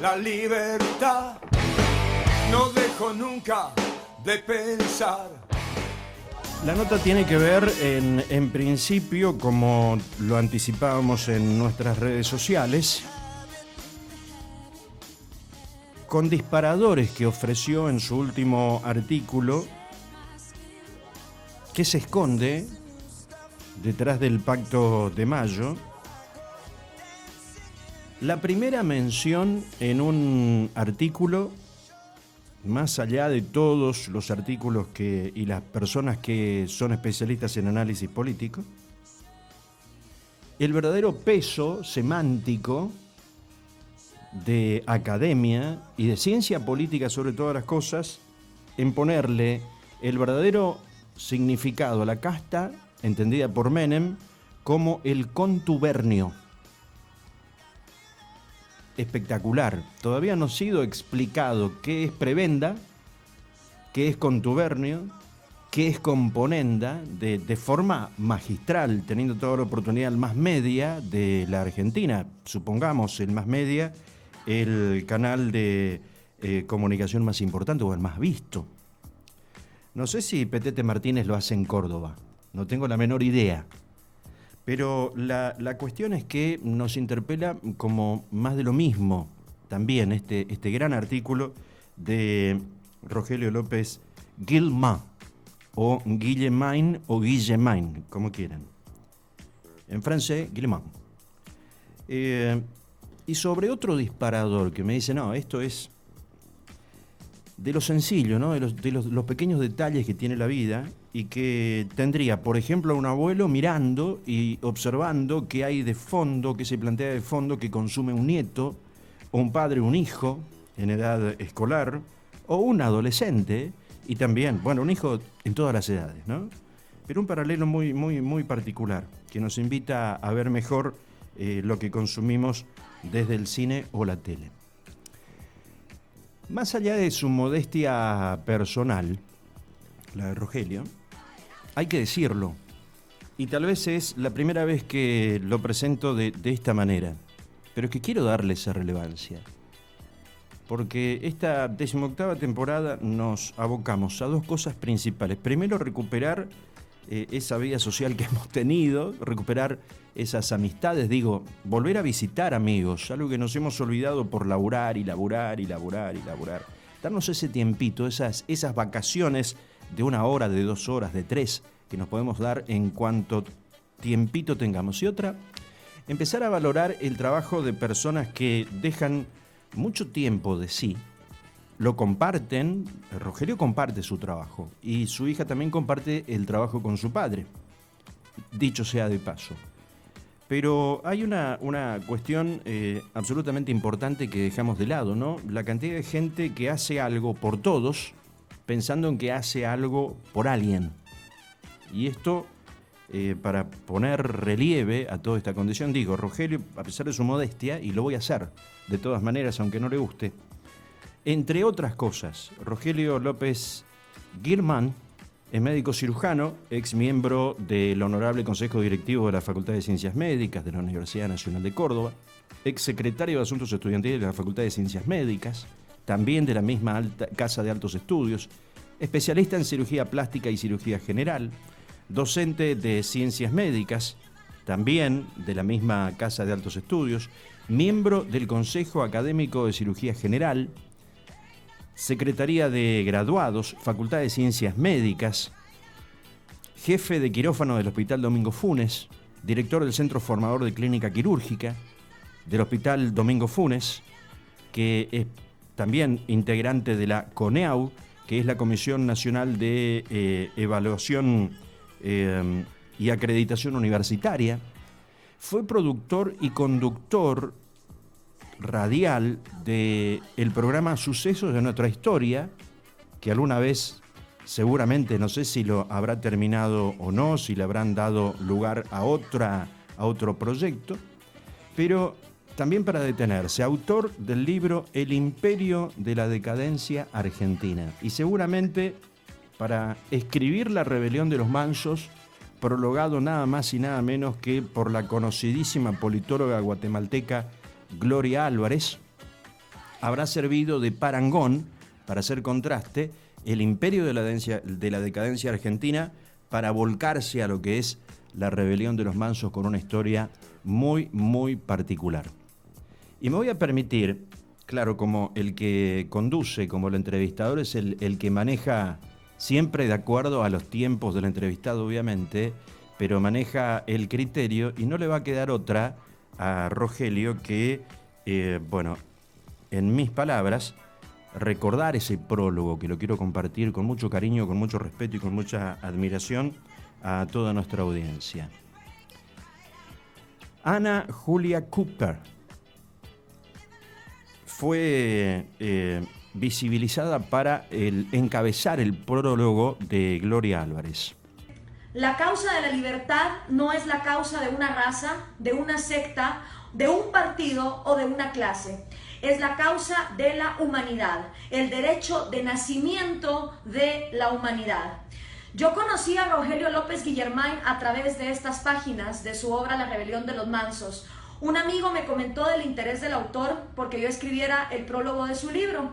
la libertad. No dejo nunca de pensar. La nota tiene que ver, en principio, como lo anticipábamos en nuestras redes sociales, con disparadores que ofreció en su último artículo, que se esconde detrás del Pacto de Mayo. La primera mención en un artículo, más allá de todos los artículos y las personas que son especialistas en análisis político, el verdadero peso semántico de academia y de ciencia política sobre todas las cosas, en ponerle el verdadero significado a la casta, entendida por Menem, como el contubernio. Espectacular. Todavía no ha sido explicado qué es prebenda, qué es contubernio, qué es componenda, de forma magistral, teniendo toda la oportunidad el más media de la Argentina. Supongamos el más media, el canal de comunicación más importante o el más visto. No sé si Petete Martínez lo hace en Córdoba, no tengo la menor idea. Pero la cuestión es que nos interpela como más de lo mismo también este gran artículo de Rogelio López Guillemard, o Guillemain o Guillemain, como quieran. En francés, Guillemard. Y sobre otro disparador que me dice, no, esto es de lo sencillo, ¿no? de los pequeños detalles que tiene la vida, y que tendría, por ejemplo, a un abuelo mirando y observando qué hay de fondo, qué se plantea de fondo, que consume un nieto, o un padre, un hijo en edad escolar, o un adolescente, y también, bueno, un hijo en todas las edades, ¿no? Pero un paralelo muy, muy, muy particular, que nos invita a ver mejor lo que consumimos desde el cine o la tele. Más allá de su modestia personal, la de Rogelio, hay que decirlo, y tal vez es la primera vez que lo presento de esta manera, pero es que quiero darle esa relevancia, porque esta 18ª temporada nos abocamos a dos cosas principales. Primero, recuperar esa vida social que hemos tenido, recuperar esas amistades, volver a visitar amigos, algo que nos hemos olvidado por laburar, darnos ese tiempito, esas vacaciones de 1 hora, de 2 horas, de 3, que nos podemos dar en cuanto tiempito tengamos. Y otra, empezar a valorar el trabajo de personas que dejan mucho tiempo de sí, lo comparten. Rogelio comparte su trabajo y su hija también comparte el trabajo con su padre, dicho sea de paso. Pero hay una cuestión absolutamente importante que dejamos de lado, ¿no? La cantidad de gente que hace algo por todos, pensando en que hace algo por alguien. Y esto, para poner relieve a toda esta condición, Rogelio, a pesar de su modestia, y lo voy a hacer de todas maneras, aunque no le guste, entre otras cosas, Rogelio López Guillemard es médico cirujano, ex miembro del Honorable Consejo Directivo de la Facultad de Ciencias Médicas de la Universidad Nacional de Córdoba, ex secretario de Asuntos Estudiantiles de la Facultad de Ciencias Médicas, también de la misma Casa de Altos Estudios, especialista en cirugía plástica y cirugía general, docente de Ciencias Médicas, también de la misma Casa de Altos Estudios, miembro del Consejo Académico de Cirugía General, Secretaría de Graduados, Facultad de Ciencias Médicas, jefe de quirófano del Hospital Domingo Funes, director del Centro Formador de Clínica Quirúrgica del Hospital Domingo Funes, que es también integrante de la CONEAU, que es la Comisión Nacional de Evaluación y Acreditación Universitaria. Fue productor y conductor radial del programa Sucesos de Nuestra Historia, que alguna vez seguramente, no sé si lo habrá terminado o no, si le habrán dado lugar a otro proyecto, pero también para detenerse, autor del libro El Imperio de la Decadencia Argentina, y seguramente para escribir La Rebelión de los Mansos, prologado nada más y nada menos que por la conocidísima politóloga guatemalteca Gloria Álvarez, habrá servido de parangón, para hacer contraste, el imperio de la decadencia argentina para volcarse a lo que es la rebelión de los mansos con una historia muy, muy particular. Y me voy a permitir, claro, como el que conduce, como el entrevistador es el que maneja siempre de acuerdo a los tiempos del entrevistado, obviamente, pero maneja el criterio y no le va a quedar otra a Rogelio que, en mis palabras, recordar ese prólogo que lo quiero compartir con mucho cariño, con mucho respeto y con mucha admiración a toda nuestra audiencia. Ana Julia Cooper fue visibilizada para encabezar el prólogo de Gloria Álvarez. La causa de la libertad no es la causa de una raza, de una secta, de un partido o de una clase. Es la causa de la humanidad, el derecho de nacimiento de la humanidad. Yo conocí a Rogelio López Guillermain a través de estas páginas de su obra La rebelión de los mansos. Un amigo me comentó del interés del autor porque yo escribiera el prólogo de su libro.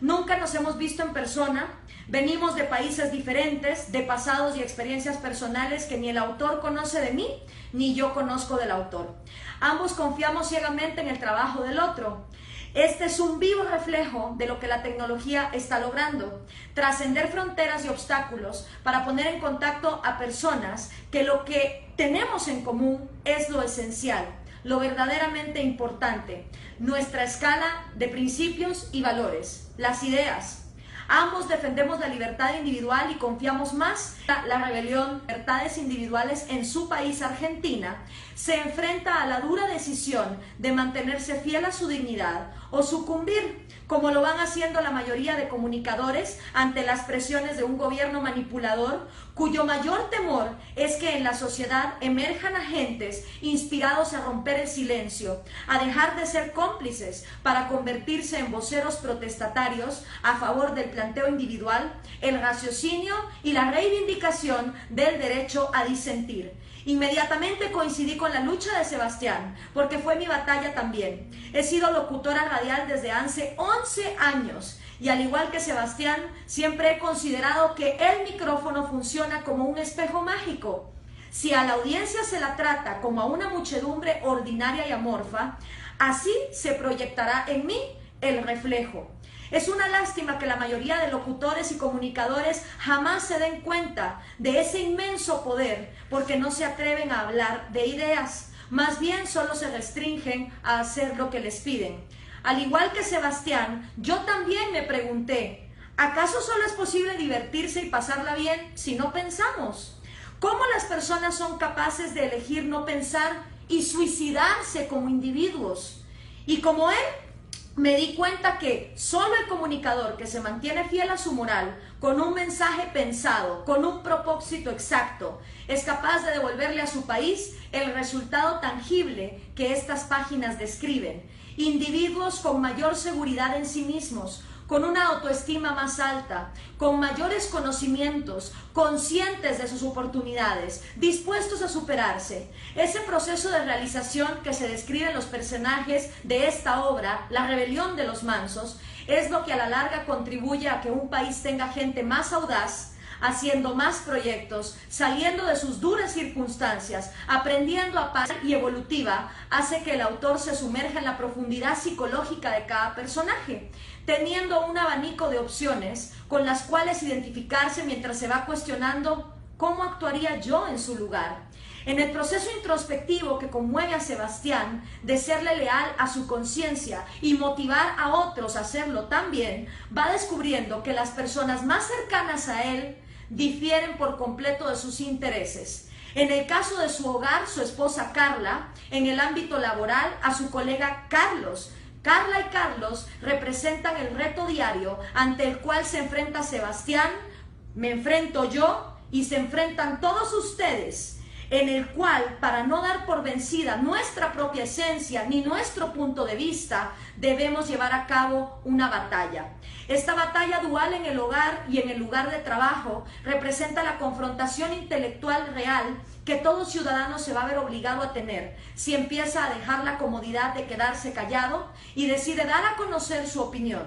Nunca nos hemos visto en persona, venimos de países diferentes, de pasados y experiencias personales que ni el autor conoce de mí, ni yo conozco del autor. Ambos confiamos ciegamente en el trabajo del otro. Este es un vivo reflejo de lo que la tecnología está logrando, trascender fronteras y obstáculos para poner en contacto a personas que lo que tenemos en común es lo esencial, lo verdaderamente importante, nuestra escala de principios y valores, las ideas. Ambos defendemos la libertad individual y confiamos más en la rebelión de libertades individuales en su país, Argentina, se enfrenta a la dura decisión de mantenerse fiel a su dignidad o sucumbir, como lo van haciendo la mayoría de comunicadores ante las presiones de un gobierno manipulador, cuyo mayor temor es que en la sociedad emerjan agentes inspirados a romper el silencio, a dejar de ser cómplices para convertirse en voceros protestatarios a favor del planteo individual, el raciocinio y la reivindicación del derecho a disentir. Inmediatamente coincidí con la lucha de Sebastián, porque fue mi batalla también. He sido locutora radial desde hace 11 años y al igual que Sebastián, siempre he considerado que el micrófono funciona como un espejo mágico. Si a la audiencia se la trata como a una muchedumbre ordinaria y amorfa, así se proyectará en mí el reflejo. Es una lástima que la mayoría de locutores y comunicadores jamás se den cuenta de ese inmenso poder porque no se atreven a hablar de ideas, más bien solo se restringen a hacer lo que les piden. Al igual que Sebastián, yo también me pregunté, ¿acaso solo es posible divertirse y pasarla bien si no pensamos? ¿Cómo las personas son capaces de elegir no pensar y suicidarse como individuos? Y como él, me di cuenta que solo el comunicador que se mantiene fiel a su moral, con un mensaje pensado, con un propósito exacto, es capaz de devolverle a su país el resultado tangible que estas páginas describen. Individuos con mayor seguridad en sí mismos, con una autoestima más alta, con mayores conocimientos, conscientes de sus oportunidades, dispuestos a superarse. Ese proceso de realización que se describe en los personajes de esta obra, La rebelión de los mansos, es lo que a la larga contribuye a que un país tenga gente más audaz, haciendo más proyectos, saliendo de sus duras circunstancias, aprendiendo a paz y evolutiva, hace que el autor se sumerja en la profundidad psicológica de cada personaje, teniendo un abanico de opciones con las cuales identificarse mientras se va cuestionando cómo actuaría yo en su lugar. En el proceso introspectivo que conmueve a Sebastián de serle leal a su conciencia y motivar a otros a hacerlo también, va descubriendo que las personas más cercanas a él difieren por completo de sus intereses. En el caso de su hogar, su esposa Carla; en el ámbito laboral, a su colega Carlos. Carla y Carlos representan el reto diario ante el cual se enfrenta Sebastián, me enfrento yo y se enfrentan todos ustedes. en el cual, para no dar por vencida nuestra propia esencia ni nuestro punto de vista, debemos llevar a cabo una batalla. Esta batalla dual en el hogar y en el lugar de trabajo representa la confrontación intelectual real que todo ciudadano se va a ver obligado a tener si empieza a dejar la comodidad de quedarse callado y decide dar a conocer su opinión.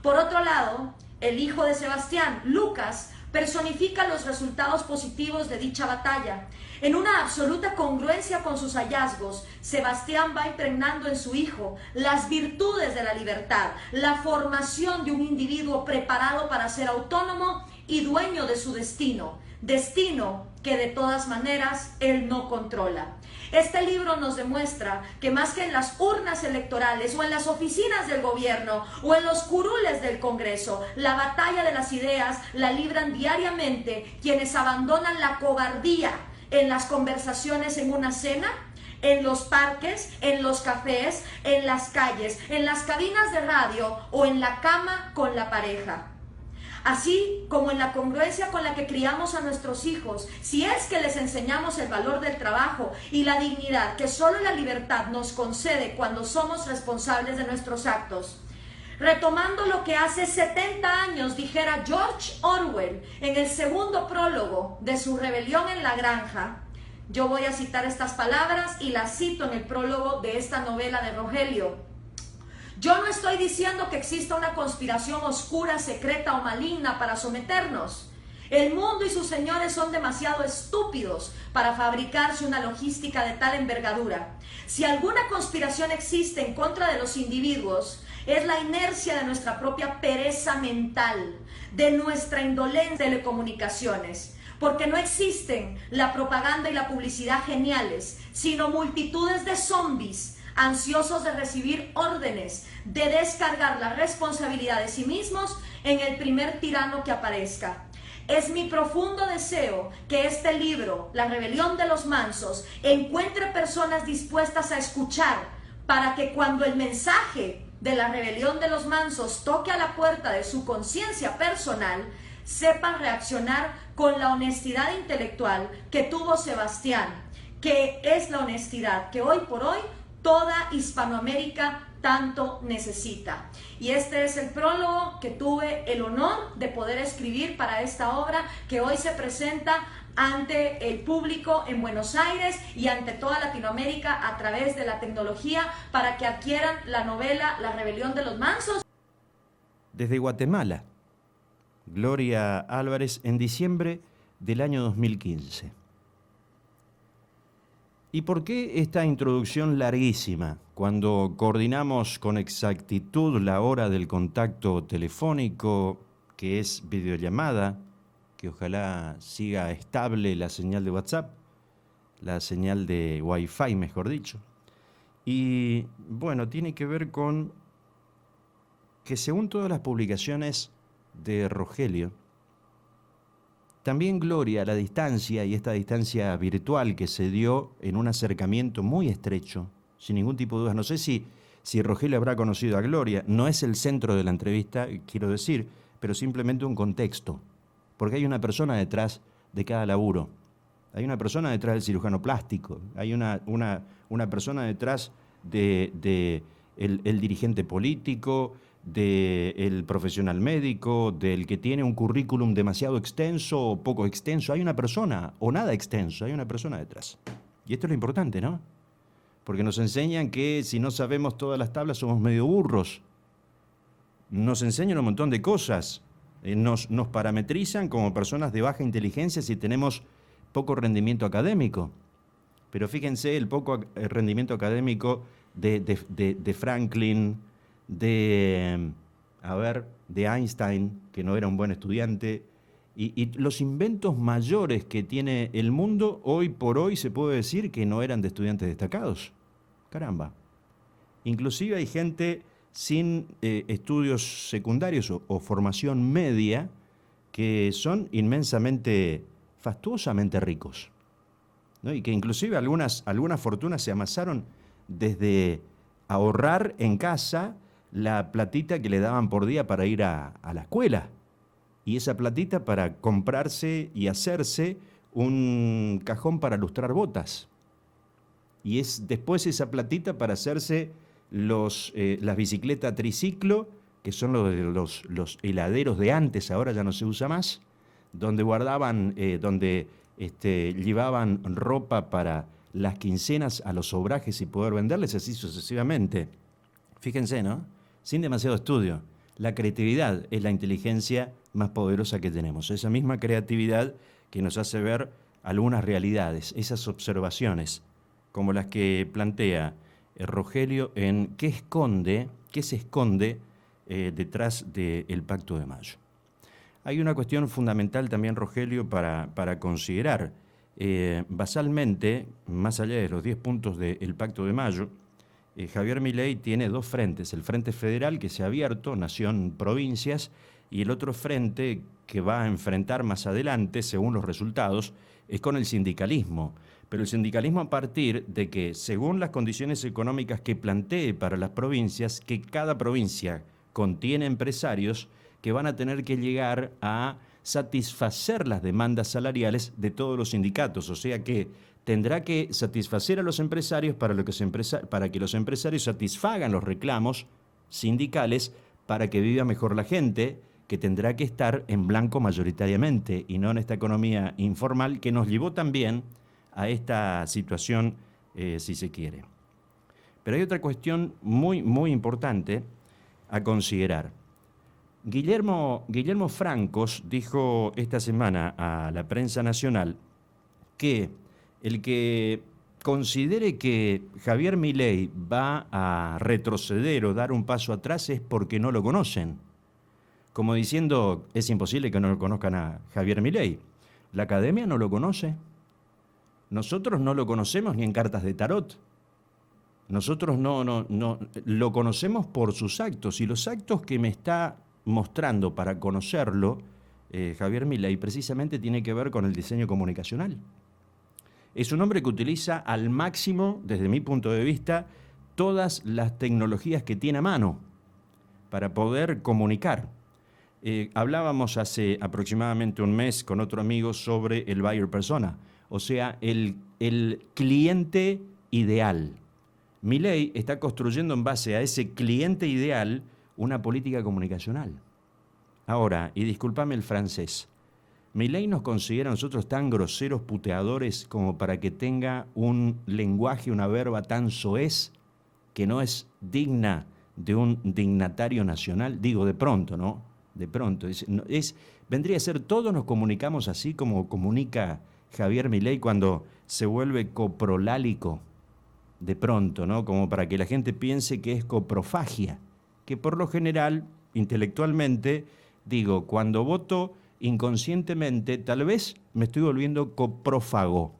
Por otro lado, el hijo de Sebastián, Lucas, personifica los resultados positivos de dicha batalla. En una absoluta congruencia con sus hallazgos, Sebastián va impregnando en su hijo las virtudes de la libertad, la formación de un individuo preparado para ser autónomo y dueño de su destino, destino que de todas maneras él no controla. Este libro nos demuestra que más que en las urnas electorales o en las oficinas del gobierno o en los curules del Congreso, la batalla de las ideas la libran diariamente quienes abandonan la cobardía en las conversaciones en una cena, en los parques, en los cafés, en las calles, en las cabinas de radio o en la cama con la pareja. Así como en la congruencia con la que criamos a nuestros hijos, si es que les enseñamos el valor del trabajo y la dignidad que solo la libertad nos concede cuando somos responsables de nuestros actos. Retomando lo que hace 70 años dijera George Orwell en el segundo prólogo de su Rebelión en la Granja, yo voy a citar estas palabras y las cito en el prólogo de esta novela de Rogelio. Yo no estoy diciendo que exista una conspiración oscura, secreta o maligna para someternos. El mundo y sus señores son demasiado estúpidos para fabricarse una logística de tal envergadura. Si alguna conspiración existe en contra de los individuos, es la inercia de nuestra propia pereza mental, de nuestra indolencia de telecomunicaciones. Porque no existen la propaganda y la publicidad geniales, sino multitudes de zombies ansiosos de recibir órdenes, de descargar la responsabilidad de sí mismos en el primer tirano que aparezca. Es mi profundo deseo que este libro, La Rebelión de los Mansos, encuentre personas dispuestas a escuchar para que cuando el mensaje de la rebelión de los mansos toque a la puerta de su conciencia personal, sepan reaccionar con la honestidad intelectual que tuvo Sebastián, que es la honestidad que hoy por hoy toda Hispanoamérica tanto necesita. Y este es el prólogo que tuve el honor de poder escribir para esta obra que hoy se presenta ante el público en Buenos Aires y ante toda Latinoamérica a través de la tecnología para que adquieran la novela La Rebelión de los Mansos. Desde Guatemala, Gloria Álvarez, en diciembre del año 2015. ¿Y por qué esta introducción larguísima? Cuando coordinamos con exactitud la hora del contacto telefónico, que es videollamada, que ojalá siga estable la señal de WhatsApp, la señal de Wi-Fi, mejor dicho. Y bueno, tiene que ver con que según todas las publicaciones de Rogelio, también Gloria, a la distancia, y esta distancia virtual que se dio en un acercamiento muy estrecho, sin ningún tipo de dudas. No sé si Rogelio habrá conocido a Gloria, no es el centro de la entrevista, quiero decir, pero simplemente un contexto, porque hay una persona detrás de cada laburo. Hay una persona detrás del cirujano plástico, hay una persona detrás de el dirigente político, del profesional médico, del que tiene un currículum demasiado extenso o poco extenso. Hay una persona, o nada extenso, hay una persona detrás. Y esto es lo importante, ¿no? Porque nos enseñan que si no sabemos todas las tablas somos medio burros. Nos enseñan un montón de cosas. Nos parametrizan como personas de baja inteligencia si tenemos poco rendimiento académico. Pero fíjense el poco rendimiento académico de Franklin, de Einstein, que no era un buen estudiante, y los inventos mayores que tiene el mundo, hoy por hoy se puede decir que no eran de estudiantes destacados. Caramba. Inclusive hay gente sin estudios secundarios o formación media que son inmensamente, fastuosamente ricos, ¿no? Y que inclusive algunas fortunas se amasaron desde ahorrar en casa la platita que le daban por día para ir a la escuela. Y esa platita para comprarse y hacerse un cajón para lustrar botas. Y es después esa platita para hacerse las bicicletas triciclo, que son los heladeros de antes, ahora ya no se usa más, donde guardaban, llevaban ropa para las quincenas a los obrajes y poder venderles así sucesivamente. Fíjense, ¿no? Sin demasiado estudio. La creatividad es la inteligencia más poderosa que tenemos. Esa misma creatividad que nos hace ver algunas realidades, esas observaciones, como las que plantea Rogelio en qué se esconde detrás del Pacto de Mayo. Hay una cuestión fundamental también, Rogelio, para considerar. Basalmente, más allá de los 10 puntos del Pacto de Mayo, Javier Milei tiene dos frentes. El frente federal, que se ha abierto, nación-provincias, y el otro frente que va a enfrentar más adelante, según los resultados, es con el sindicalismo. Pero el sindicalismo a partir de que, según las condiciones económicas que plantee para las provincias, que cada provincia contiene empresarios que van a tener que llegar a satisfacer las demandas salariales de todos los sindicatos. O sea que tendrá que satisfacer a los empresarios para que los empresarios satisfagan los reclamos sindicales para que viva mejor la gente, que tendrá que estar en blanco mayoritariamente y no en esta economía informal que nos llevó también a esta situación, si se quiere. Pero hay otra cuestión muy, muy importante a considerar. Guillermo Francos dijo esta semana a la prensa nacional que el que considere que Javier Milei va a retroceder o dar un paso atrás es porque no lo conocen. Como diciendo, es imposible que no lo conozcan a Javier Milei. La academia no lo conoce. Nosotros no lo conocemos ni en cartas de tarot. Nosotros no lo conocemos por sus actos, y los actos que me está mostrando para conocerlo Javier Milei precisamente tiene que ver con el diseño comunicacional. Es un hombre que utiliza al máximo, desde mi punto de vista, todas las tecnologías que tiene a mano para poder comunicar. Hablábamos hace aproximadamente un mes con otro amigo sobre el buyer persona, o sea, el cliente ideal. Milei está construyendo en base a ese cliente ideal una política comunicacional. Ahora, y discúlpame el francés, Milei nos considera a nosotros tan groseros, puteadores, como para que tenga un lenguaje, una verba tan soez, que no es digna de un dignatario nacional. Digo, de pronto, ¿no? De pronto. Vendría a ser, todos nos comunicamos así como comunica Javier Milei cuando se vuelve coprolálico. De pronto, ¿no? Como para que la gente piense que es coprofagia, que por lo general, intelectualmente, digo, cuando voto inconscientemente, tal vez me estoy volviendo coprófago.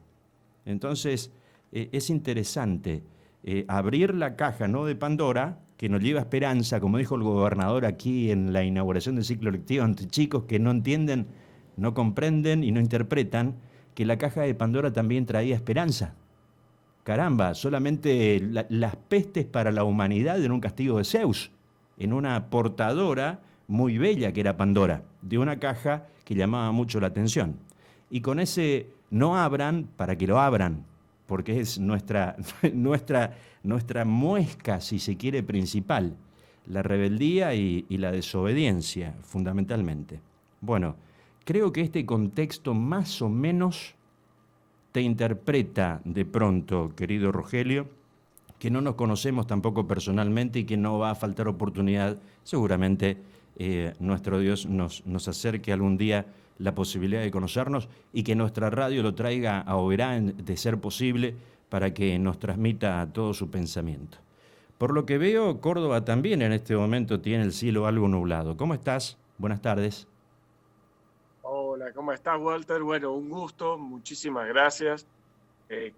Entonces, es interesante abrir la caja, ¿no?, de Pandora, que nos lleva esperanza, como dijo el gobernador aquí en la inauguración del ciclo lectivo, ante chicos que no entienden, no comprenden y no interpretan, que la caja de Pandora también traía esperanza. Caramba, solamente las pestes para la humanidad en un castigo de Zeus, en una portadora muy bella que era Pandora, de una caja que llamaba mucho la atención. Y con ese no abran para que lo abran, porque es nuestra muesca, si se quiere, principal, la rebeldía y la desobediencia, fundamentalmente. Bueno, creo que este contexto más o menos te interpreta de pronto, querido Rogelio, que no nos conocemos tampoco personalmente y que no va a faltar oportunidad, seguramente nuestro Dios nos acerque algún día la posibilidad de conocernos y que nuestra radio lo traiga a Oberá, de ser posible, para que nos transmita todo su pensamiento. Por lo que veo, Córdoba también en este momento tiene el cielo algo nublado. ¿Cómo estás? Buenas tardes. Hola, ¿cómo estás, Walter? Bueno, un gusto, muchísimas gracias.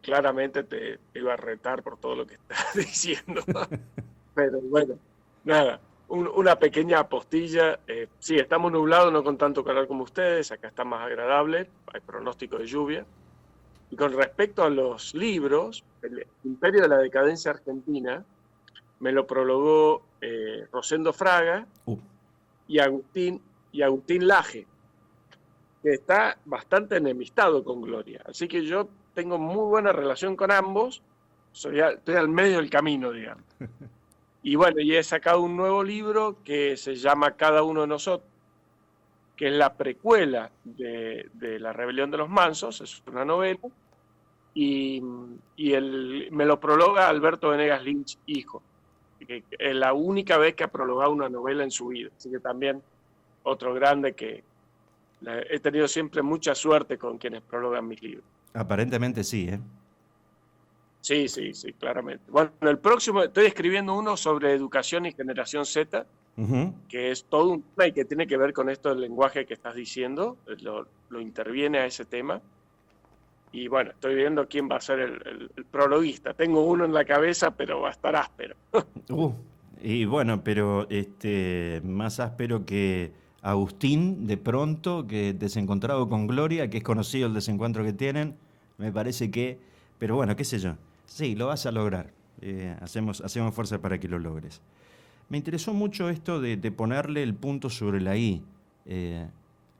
Claramente te iba a retar por todo lo que estás diciendo, pero bueno, nada, una pequeña apostilla. Sí, estamos nublados, no con tanto calor como ustedes, acá está más agradable, hay pronóstico de lluvia. Y con respecto a los libros, El Imperio de la Decadencia Argentina, me lo prologó Rosendo Fraga y Agustín Laje. que está bastante enemistado con Gloria. Así que yo tengo muy buena relación con ambos, estoy al medio del camino, digamos. Y bueno, y he sacado un nuevo libro que se llama Cada uno de nosotros, que es la precuela de La Rebelión de los Mansos, es una novela, y me lo prologa Alberto Venegas Lynch, hijo, que es la única vez que ha prologado una novela en su vida. Así que también otro grande que he tenido siempre mucha suerte con quienes prologan mis libros. Aparentemente sí, ¿eh? Sí, claramente. Bueno, el próximo, estoy escribiendo uno sobre educación y generación Z, que es todo un tema y que tiene que ver con esto del lenguaje que estás diciendo, lo interviene a ese tema. Y bueno, estoy viendo quién va a ser el prologuista. Tengo uno en la cabeza, pero va a estar áspero. Y bueno, pero más áspero que Agustín, de pronto, que desencontrado con Gloria, que es conocido el desencuentro que tienen, me parece que... Pero bueno, qué sé yo. Sí, lo vas a lograr. Hacemos fuerza para que lo logres. Me interesó mucho esto de ponerle el punto sobre la I,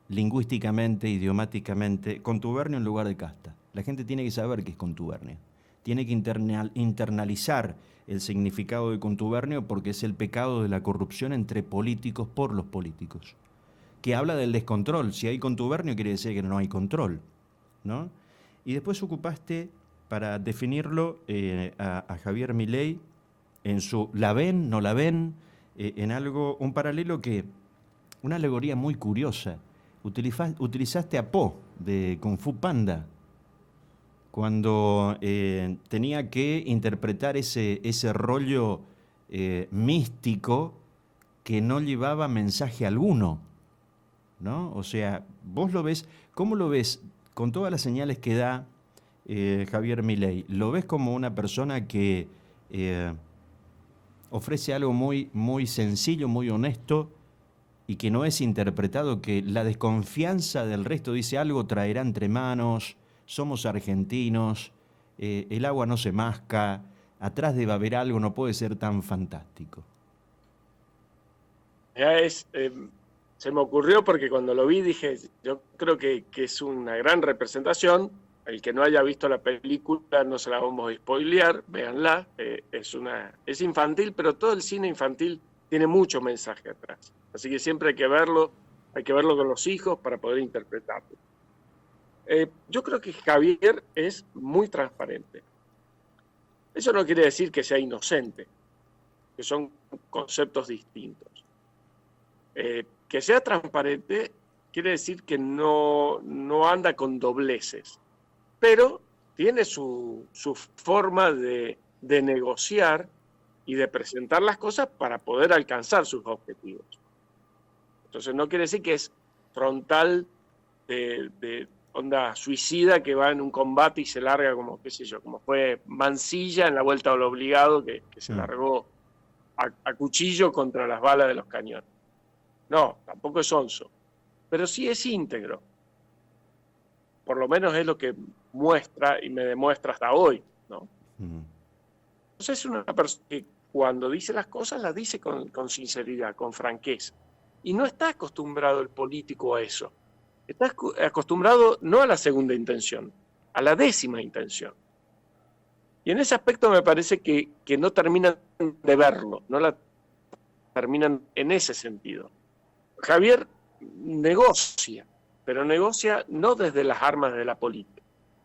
lingüísticamente, idiomáticamente, contubernio en lugar de casta. La gente tiene que saber qué es contubernio. Tiene que internalizar el significado de contubernio porque es el pecado de la corrupción entre políticos por los políticos. Que habla del descontrol. Si hay contubernio quiere decir que no hay control, ¿no? Y después ocupaste, para definirlo, a Javier Milei en su ¿la ven, no la ven? En algo, un paralelo una alegoría muy curiosa. Utilizaste a Po de Kung Fu Panda cuando tenía que interpretar ese rollo místico que no llevaba mensaje alguno, ¿no? O sea, vos lo ves, ¿cómo lo ves con todas las señales que da Javier Milei? ¿Lo ves como una persona que ofrece algo muy, muy sencillo, muy honesto y que no es interpretado, que la desconfianza del resto dice algo traerá entre manos, somos argentinos, el agua no se masca, atrás debe haber algo, no puede ser tan fantástico? Se me ocurrió porque cuando lo vi dije, yo creo que es una gran representación. El que no haya visto la película no se la vamos a spoilear, véanla. Es infantil, pero todo el cine infantil tiene mucho mensaje atrás. Así que siempre hay que verlo con los hijos para poder interpretarlo. Yo creo que Javier es muy transparente. Eso no quiere decir que sea inocente, que son conceptos distintos. Que sea transparente quiere decir que no anda con dobleces, pero tiene su forma de negociar y de presentar las cosas para poder alcanzar sus objetivos. Entonces no quiere decir que es frontal de onda suicida que va en un combate y se larga como, qué sé yo, como fue Mansilla en la Vuelta al Obligado, que se largó a cuchillo contra las balas de los cañones. No, tampoco es onzo, pero sí es íntegro. Por lo menos es lo que muestra y me demuestra hasta hoy, ¿no? Entonces es una persona que cuando dice las cosas las dice con sinceridad, con franqueza. Y no está acostumbrado el político a eso. Está acostumbrado no a la segunda intención, a la décima intención. Y en ese aspecto me parece que no terminan de verlo, no la terminan en ese sentido. Javier negocia, pero negocia no desde las armas de la política,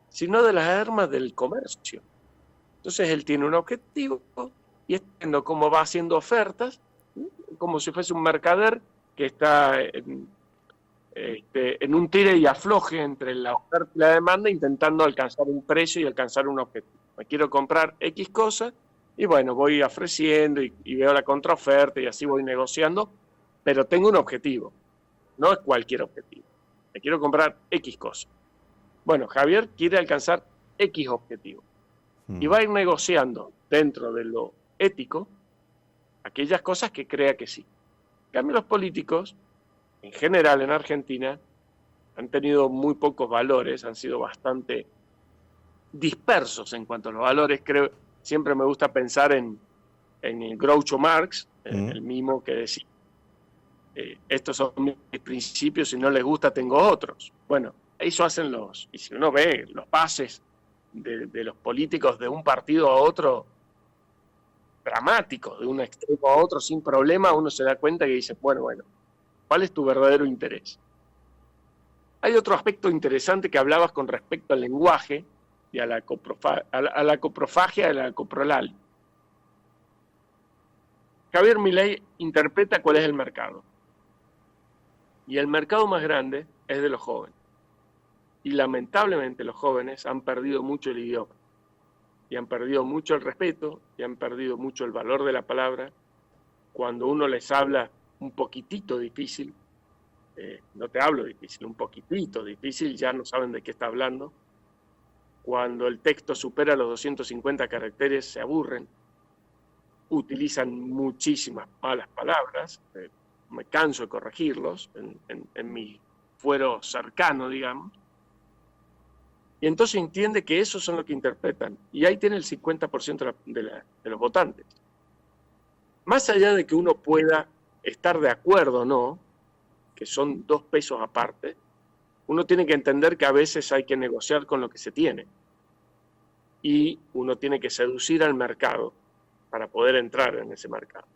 sino de las armas del comercio. Entonces él tiene un objetivo y está viendo cómo va haciendo ofertas, como si fuese un mercader que está en un tire y afloje entre la oferta y la demanda, intentando alcanzar un precio y alcanzar un objetivo. Me quiero comprar X cosas y bueno, voy ofreciendo y veo la contraoferta y así voy negociando, pero tengo un objetivo, no es cualquier objetivo. Me quiero comprar X cosas. Bueno, Javier quiere alcanzar X objetivo y va a ir negociando dentro de lo ético aquellas cosas que crea que sí. En cambio, los políticos, en general en Argentina, han tenido muy pocos valores, han sido bastante dispersos en cuanto a los valores. Creo, siempre me gusta pensar en el Groucho Marx, el mismo que decía, estos son mis principios, si no les gusta tengo otros. Bueno, eso hacen y si uno ve los pases de los políticos de un partido a otro, dramáticos, de un extremo a otro sin problema, uno se da cuenta que dice, bueno, ¿cuál es tu verdadero interés? Hay otro aspecto interesante que hablabas con respecto al lenguaje y a la coprofagia, a la coprolal. Javier Milei interpreta cuál es el mercado. Y el mercado más grande es de los jóvenes. Y lamentablemente los jóvenes han perdido mucho el idioma. Y han perdido mucho el respeto, y han perdido mucho el valor de la palabra. Cuando uno les habla un poquitito difícil, no te hablo difícil, un poquitito difícil, ya no saben de qué está hablando. Cuando el texto supera los 250 caracteres, se aburren, utilizan muchísimas malas palabras, me canso de corregirlos en mi fuero cercano, digamos, y entonces entiende que esos son los que interpretan, y ahí tiene el 50% de los votantes. Más allá de que uno pueda estar de acuerdo o no, que son dos pesos aparte, uno tiene que entender que a veces hay que negociar con lo que se tiene, y uno tiene que seducir al mercado para poder entrar en ese mercado.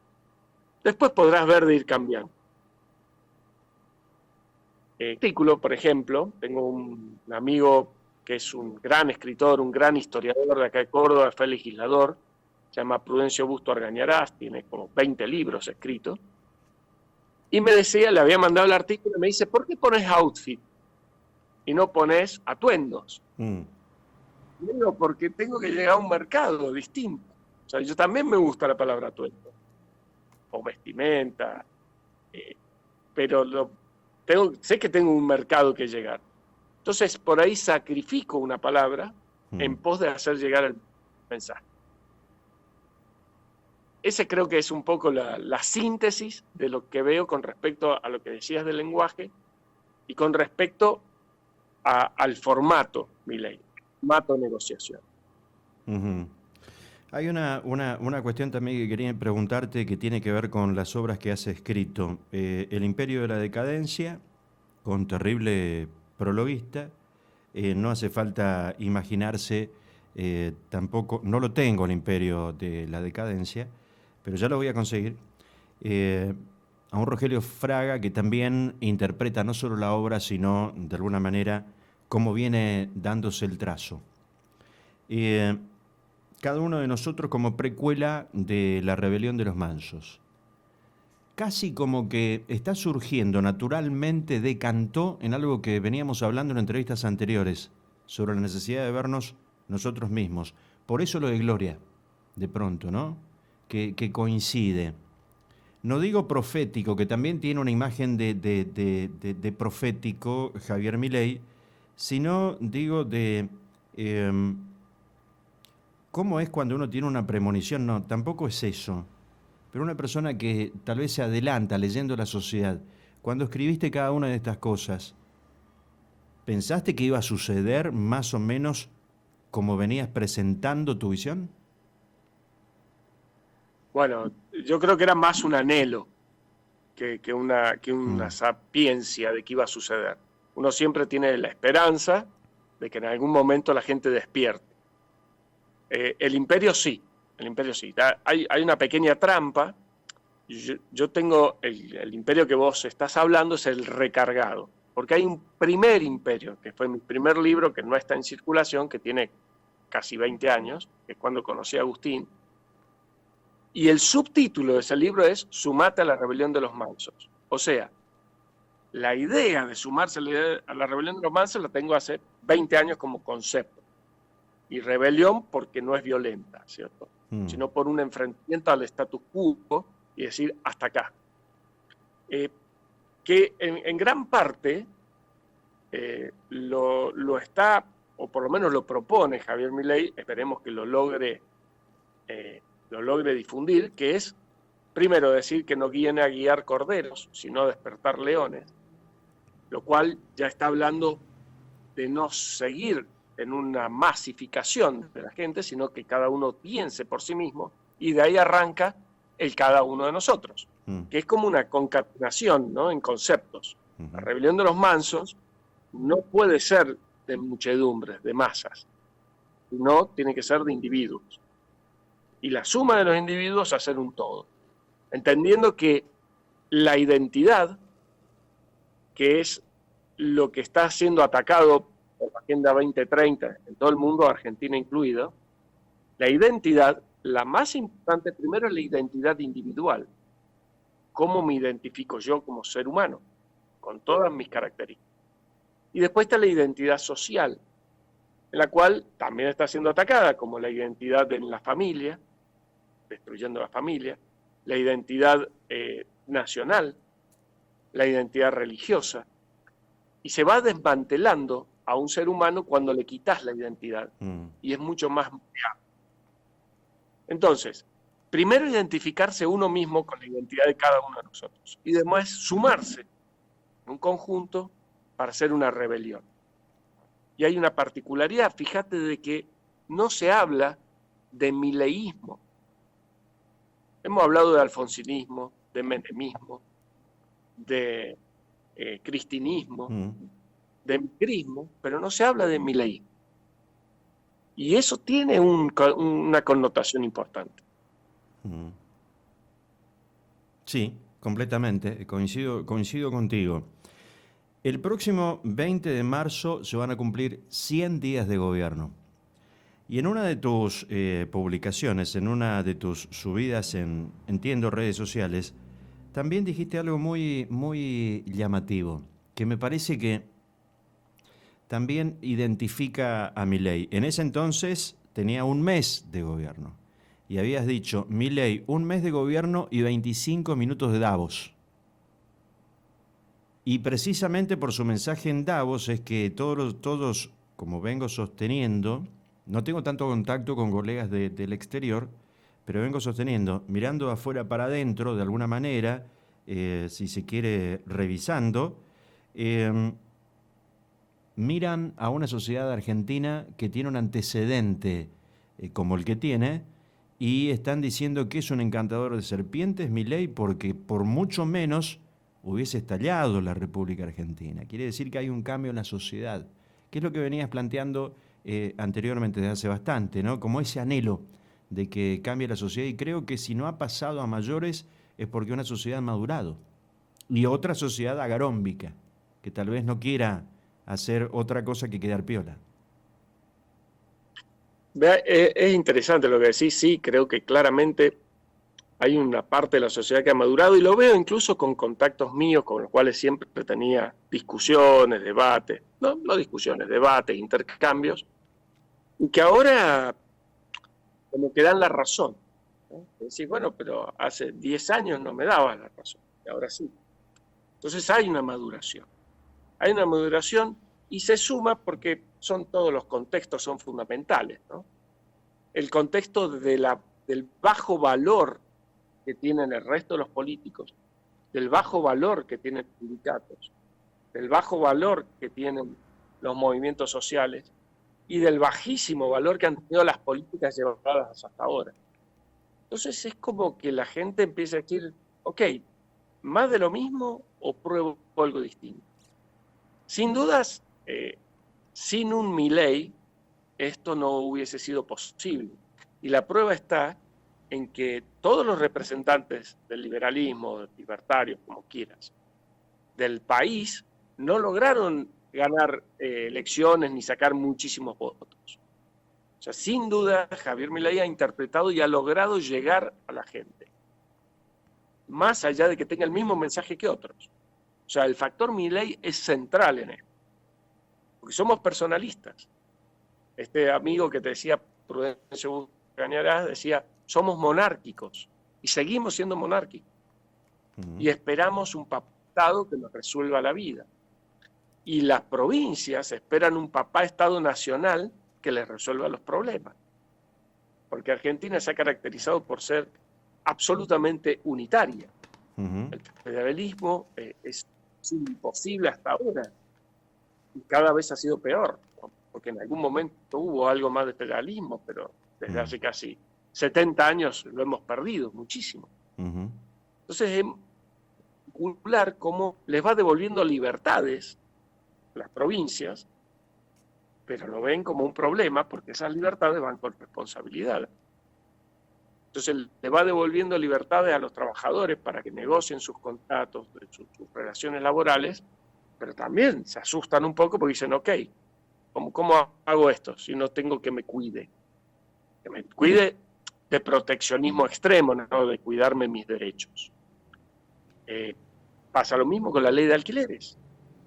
Después podrás ver de ir cambiando. Artículo, por ejemplo, tengo un amigo que es un gran escritor, un gran historiador de acá de Córdoba, fue legislador, se llama Prudencio Busto Argañarás, tiene como 20 libros escritos, y me decía, le había mandado el artículo, y me dice, ¿por qué pones outfit y no pones atuendos? Digo, porque tengo que llegar a un mercado distinto. O sea, yo también me gusta la palabra atuendo, o vestimenta, pero sé que tengo un mercado que llegar. Entonces, por ahí sacrifico una palabra en pos de hacer llegar el mensaje. Ese creo que es un poco la síntesis de lo que veo con respecto a lo que decías del lenguaje y con respecto al formato, Milei, formato de negociación. Hay una cuestión también que quería preguntarte que tiene que ver con las obras que has escrito. El Imperio de la Decadencia, con terrible prologuista. No hace falta imaginarse, tampoco, no lo tengo el Imperio de la Decadencia, pero ya lo voy a conseguir. A un Rogelio Fraga que también interpreta no solo la obra, sino de alguna manera cómo viene dándose el trazo. Cada uno de nosotros como precuela de La Rebelión de los Mansos. Casi como que está surgiendo naturalmente, decantó en algo que veníamos hablando en entrevistas anteriores, sobre la necesidad de vernos nosotros mismos. Por eso lo de Gloria, de pronto, ¿no? Que coincide. No digo profético, que también tiene una imagen de profético Javier Milei, sino digo de... ¿Cómo es cuando uno tiene una premonición? No, tampoco es eso. Pero una persona que tal vez se adelanta leyendo la sociedad. Cuando escribiste cada una de estas cosas, ¿pensaste que iba a suceder más o menos como venías presentando tu visión? Bueno, yo creo que era más un anhelo que una sapiencia de que iba a suceder. Uno siempre tiene la esperanza de que en algún momento la gente despierte. El imperio sí. Hay una pequeña trampa. Yo tengo el imperio que vos estás hablando, es el recargado. Porque hay un primer imperio, que fue mi primer libro, que no está en circulación, que tiene casi 20 años, que es cuando conocí a Agustín. Y el subtítulo de ese libro es Sumate a la rebelión de los mansos. O sea, la idea de sumarse a la rebelión de los mansos la tengo hace 20 años como concepto. Y rebelión porque no es violenta, ¿cierto? Sino por un enfrentamiento al status quo y decir hasta acá. Que en gran parte lo está, o por lo menos lo propone Javier Milei, esperemos que lo logre difundir, que es, primero, decir que no viene a guiar corderos, sino a despertar leones, lo cual ya está hablando de no seguir en una masificación de la gente, sino que cada uno piense por sí mismo, y de ahí arranca el cada uno de nosotros. que es como una concatenación, ¿no?, en conceptos. La rebelión de los mansos no puede ser de muchedumbres, de masas, sino tiene que ser de individuos. Y la suma de los individuos hacer un todo, entendiendo que la identidad, que es lo que está siendo atacado por la Agenda 2030 en todo el mundo, Argentina incluido, la identidad, la más importante primero es la identidad individual. ¿Cómo me identifico yo como ser humano? Con todas mis características. Y después está la identidad social, en la cual también está siendo atacada, como la identidad en la familia, destruyendo la familia, la identidad nacional, la identidad religiosa, y se va desmantelando a un ser humano cuando le quitas la identidad, y es mucho más real. Entonces, primero identificarse uno mismo con la identidad de cada uno de nosotros, y después sumarse en un conjunto para hacer una rebelión. Y hay una particularidad, fíjate, de que no se habla de mileísmo. Hemos hablado de alfonsinismo, de menemismo, de cristinismo, de migrismo, pero no se habla de mileísmo. Y eso tiene una connotación importante. Sí, completamente, coincido contigo. El próximo 20 de marzo se van a cumplir 100 días de gobierno. Y en una de tus publicaciones, en una de tus subidas en Entiendo redes sociales, también dijiste algo muy, muy llamativo, que me parece que también identifica a Milei. En ese entonces tenía un mes de gobierno. Y habías dicho, Milei, un mes de gobierno y 25 minutos de Davos. Y precisamente por su mensaje en Davos es que todos, como vengo sosteniendo, no tengo tanto contacto con colegas del exterior, pero vengo sosteniendo, mirando afuera para adentro, de alguna manera, si se quiere, revisando, miran a una sociedad argentina que tiene un antecedente como el que tiene, y están diciendo que es un encantador de serpientes, Milei, porque por mucho menos hubiese estallado la República Argentina. Quiere decir que hay un cambio en la sociedad, que es lo que venías planteando anteriormente desde hace bastante, ¿no? Como ese anhelo de que cambie la sociedad, y creo que si no ha pasado a mayores es porque una sociedad ha madurado, y otra sociedad agarómbica, que tal vez no quiera hacer otra cosa que quedar piola. Es interesante lo que decís, sí, creo que claramente hay una parte de la sociedad que ha madurado, y lo veo incluso con contactos míos con los cuales siempre tenía discusiones, debates, no discusiones, debates, intercambios, y que ahora como que dan la razón, ¿no? Decís, bueno, pero hace 10 años no me daban la razón, y ahora sí. Entonces hay una maduración, y se suma porque todos los contextos son fundamentales, ¿no? El contexto del bajo valor que tienen el resto de los políticos, del bajo valor que tienen los sindicatos, del bajo valor que tienen los movimientos sociales, y del bajísimo valor que han tenido las políticas llevadas hasta ahora. Entonces es como que la gente empieza a decir, ok, ¿más de lo mismo o pruebo algo distinto? Sin dudas, sin un Milei, esto no hubiese sido posible. Y la prueba está en que todos los representantes del liberalismo, libertarios, como quieras, del país, no lograron ganar elecciones ni sacar muchísimos votos. O sea, sin duda, Javier Milei ha interpretado y ha logrado llegar a la gente, más allá de que tenga el mismo mensaje que otros. O sea, el factor Milei es central en esto, porque somos personalistas. Este amigo que te decía, Prudencio Cañarás, decía, somos monárquicos, y seguimos siendo monárquicos. Y esperamos un papá-estado que nos resuelva la vida. Y las provincias esperan un papá-estado nacional que les resuelva los problemas. Porque Argentina se ha caracterizado por ser absolutamente unitaria. El federalismo es imposible hasta ahora, y cada vez ha sido peor, ¿no? Porque en algún momento hubo algo más de federalismo, pero desde hace casi 70 años lo hemos perdido muchísimo. Entonces es particular cómo les va devolviendo libertades las provincias, pero lo ven como un problema porque esas libertades van con responsabilidad. Entonces le va devolviendo libertades a los trabajadores para que negocien sus contratos, sus relaciones laborales, pero también se asustan un poco porque dicen, ok, ¿cómo hago esto si no tengo que me cuide? Que me cuide de proteccionismo extremo, no de cuidarme mis derechos. Pasa lo mismo con la ley de alquileres.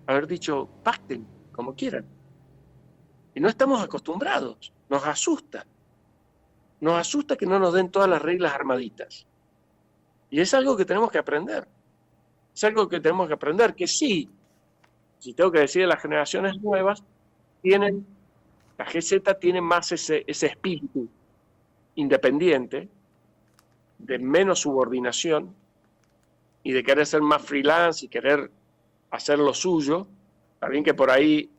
Haber dicho, pacten como quieran. Y no estamos acostumbrados, nos asusta. Nos asusta que no nos den todas las reglas armaditas. Y es algo que tenemos que aprender. Es algo que tenemos que aprender, que sí, si tengo que decir, las generaciones nuevas la GZ tiene más ese espíritu independiente, de menos subordinación y de querer ser más freelance y querer hacer lo suyo. También que por ahí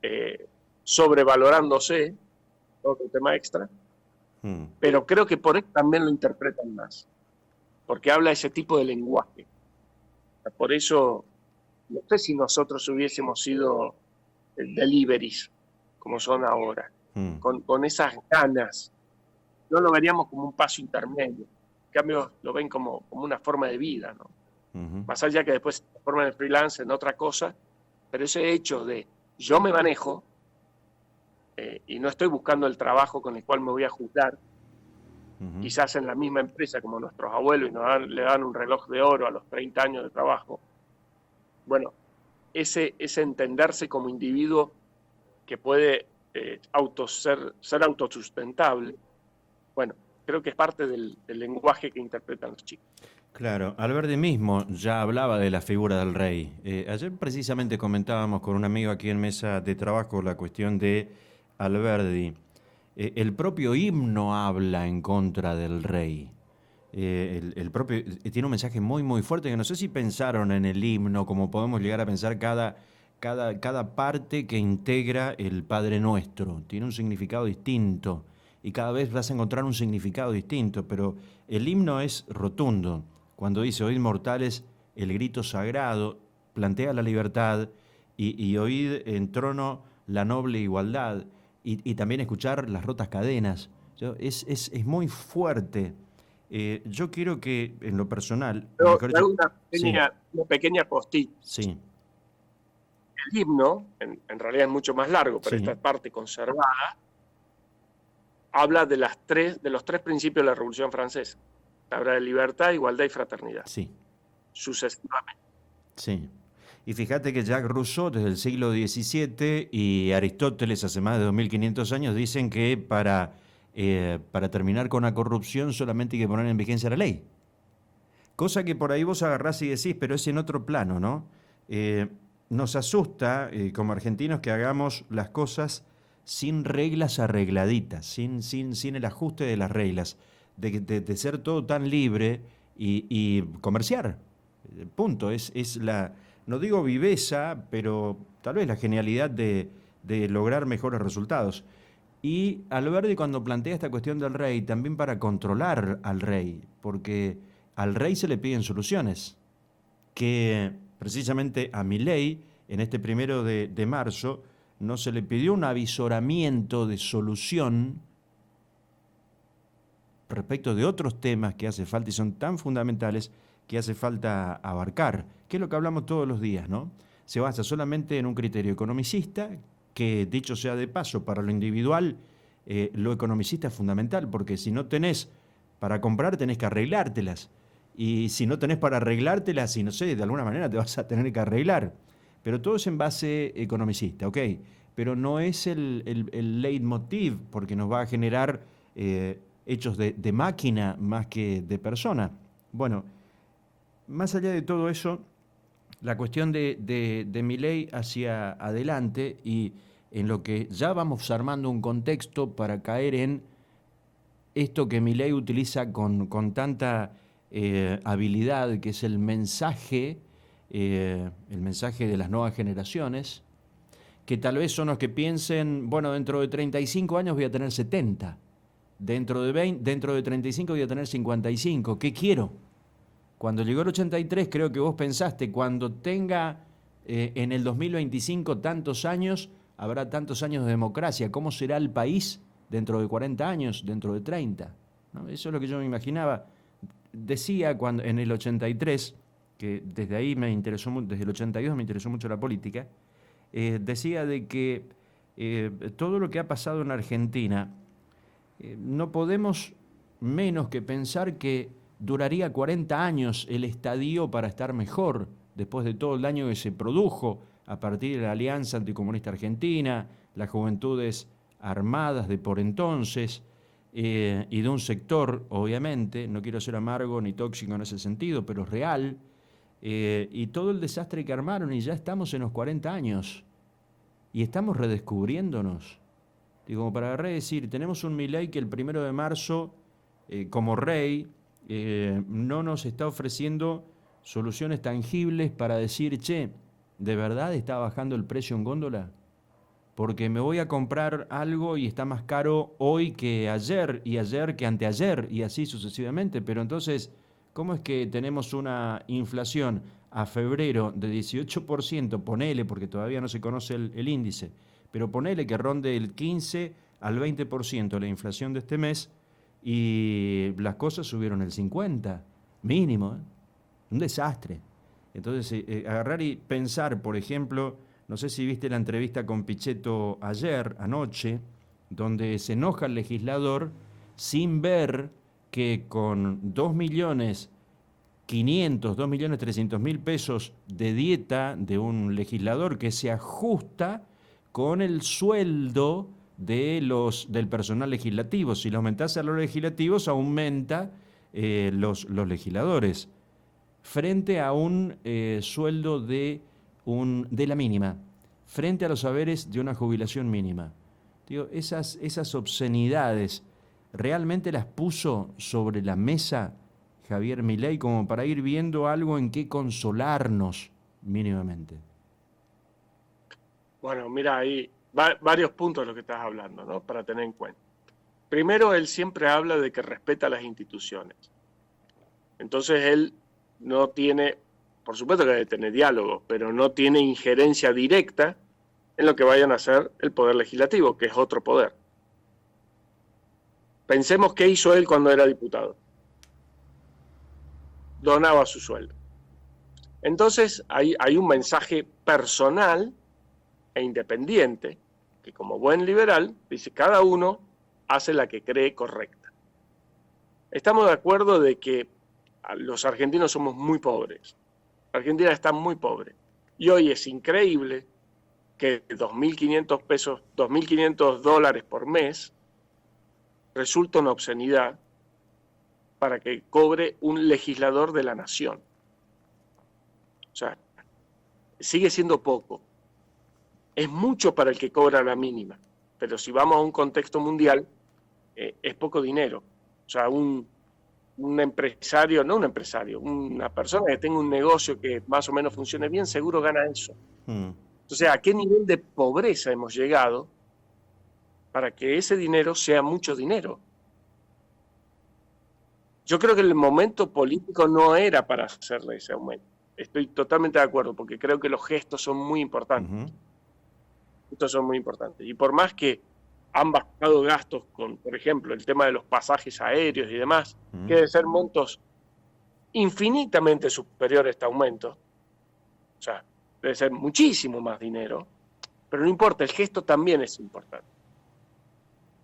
sobrevalorándose, otro tema extra, pero creo que por eso también lo interpretan más, porque habla ese tipo de lenguaje. Por eso, no sé si nosotros hubiésemos sido deliveries, como son ahora, con esas ganas. No lo veríamos como un paso intermedio. En cambio, lo ven como una forma de vida, ¿no? Más allá que después se transforman en freelance en otra cosa, pero ese hecho de yo me manejo y no estoy buscando el trabajo con el cual me voy a juzgar, quizás en la misma empresa como nuestros abuelos y le dan un reloj de oro a los 30 años de trabajo. Bueno, ese entenderse como individuo que puede ser autosustentable, bueno, creo que es parte del lenguaje que interpretan los chicos. Claro, Alberdi mismo ya hablaba de la figura del rey. Ayer precisamente comentábamos con un amigo aquí en mesa de trabajo la cuestión de Alberdi. El propio himno habla en contra del rey. El propio tiene un mensaje muy, muy fuerte que no sé si pensaron en el himno, como podemos llegar a pensar cada parte que integra el Padre Nuestro. Tiene un significado distinto y cada vez vas a encontrar un significado distinto, pero el himno es rotundo. Cuando dice, oíd mortales el grito sagrado, plantea la libertad y oíd en trono la noble igualdad y también escuchar las rotas cadenas. Es muy fuerte. Yo quiero que, en lo personal... Una pequeña postilla. Sí. El himno, en realidad es mucho más largo, pero esta parte conservada, habla de los tres principios de la Revolución Francesa. Habla de libertad, igualdad y fraternidad. Sí. Sucesivamente. Sí. Y fíjate que Jacques Rousseau, desde el siglo XVII, y Aristóteles, hace más de 2500 años, dicen que para terminar con la corrupción solamente hay que poner en vigencia la ley. Cosa que por ahí vos agarrás y decís, pero es en otro plano, ¿no? Nos asusta, como argentinos, que hagamos las cosas sin reglas arregladitas, sin el ajuste de las reglas, de ser todo tan libre y comerciar. Punto. Es la, no digo viveza, pero tal vez la genialidad de lograr mejores resultados. Y Alberdi, cuando plantea esta cuestión del rey, también para controlar al rey, porque al rey se le piden soluciones, que precisamente a Milei, en este 1 de marzo, no se le pidió un avisoramiento de solución respecto de otros temas que hace falta y son tan fundamentales que hace falta abarcar, que es lo que hablamos todos los días, ¿no? Se basa solamente en un criterio economicista, que dicho sea de paso, para lo individual, lo economicista es fundamental, porque si no tenés para comprar, tenés que arreglártelas. Y si no tenés para arreglártelas, y no sé, de alguna manera te vas a tener que arreglar. Pero todo es en base economicista, ¿ok? Pero no es el leitmotiv, porque nos va a generar hechos de máquina más que de persona. Más allá de todo eso, la cuestión de Milei hacia adelante y en lo que ya vamos armando un contexto para caer en esto que Milei utiliza con tanta habilidad, que es el mensaje de las nuevas generaciones, que tal vez son los que piensen, dentro de 35 años voy a tener 70, dentro de 35 voy a tener 55, ¿qué quiero? Cuando llegó el 83, creo que vos pensaste, cuando tenga en el 2025 tantos años, habrá tantos años de democracia. ¿Cómo será el país dentro de 40 años, dentro de 30? ¿No? Eso es lo que yo me imaginaba. Decía cuando, en el 83, que desde ahí me interesó, desde el 82 me interesó mucho la política, decía de que todo lo que ha pasado en Argentina, no podemos menos que pensar que duraría 40 años el estadio para estar mejor, después de todo el daño que se produjo a partir de la Alianza Anticomunista Argentina, las juventudes armadas de por entonces, y de un sector, obviamente, no quiero ser amargo ni tóxico en ese sentido, pero real, y todo el desastre que armaron, y ya estamos en los 40 años, y estamos redescubriéndonos. Digo, como para agarrar y decir, tenemos un Milei que el 1 de marzo, como rey, no nos está ofreciendo soluciones tangibles para decir, che, ¿de verdad está bajando el precio en góndola? Porque me voy a comprar algo y está más caro hoy que ayer, y ayer que anteayer, y así sucesivamente. Pero entonces, ¿cómo es que tenemos una inflación a febrero de 18%, ponele, porque todavía no se conoce el índice, pero ponele que ronde el 15 al 20% la inflación de este mes, y las cosas subieron el 50%, mínimo, ¿eh? Un desastre. Entonces, agarrar y pensar, por ejemplo, no sé si viste la entrevista con Pichetto anoche, donde se enoja el legislador sin ver que con 2.300.000 pesos de dieta de un legislador que se ajusta con el sueldo del personal legislativo. Si lo aumentás a los legislativos, aumenta los legisladores, frente a un sueldo de la mínima, frente a los saberes de una jubilación mínima. Digo, esas obscenidades realmente las puso sobre la mesa Javier Milei como para ir viendo algo en qué consolarnos mínimamente. Bueno, mira, hay varios puntos de lo que estás hablando, ¿no? Para tener en cuenta. Primero, él siempre habla de que respeta las instituciones. Entonces, él no tiene, por supuesto que debe tener diálogo, pero no tiene injerencia directa en lo que vayan a hacer el Poder Legislativo, que es otro poder. Pensemos qué hizo él cuando era diputado. Donaba su sueldo. Entonces, hay un mensaje personal e independiente, que como buen liberal, dice, cada uno hace la que cree correcta. Estamos de acuerdo de que los argentinos somos muy pobres. Argentina está muy pobre. Y hoy es increíble que $2.500 por mes resulta una obscenidad para que cobre un legislador de la nación. O sea, sigue siendo poco. Es mucho para el que cobra la mínima, pero si vamos a un contexto mundial, es poco dinero. O sea, un empresario, no un empresario, una persona que tenga un negocio que más o menos funcione bien, seguro gana eso. Entonces, ¿a qué nivel de pobreza hemos llegado para que ese dinero sea mucho dinero? Yo creo que el momento político no era para hacerle ese aumento. Estoy totalmente de acuerdo, porque creo que los gestos son muy importantes. Estos son muy importantes. Y por más que han bajado gastos con, por ejemplo, el tema de los pasajes aéreos y demás, que deben ser montos infinitamente superiores a este aumento, o sea, debe ser muchísimo más dinero, pero no importa, el gesto también es importante.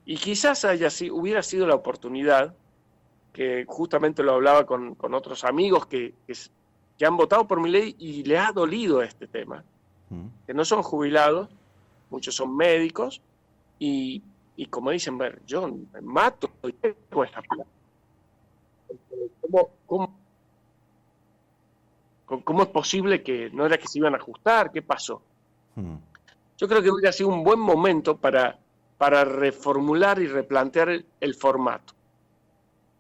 Y quizás hubiera sido la oportunidad, que justamente lo hablaba con otros amigos que han votado por Milei y les ha dolido este tema, que no son jubilados, muchos son médicos, y como dicen, ver, yo me mato y tengo esta plata. ¿Cómo es posible que no era que se iban a ajustar? ¿Qué pasó? Yo creo que hubiera sido un buen momento para reformular y replantear el formato.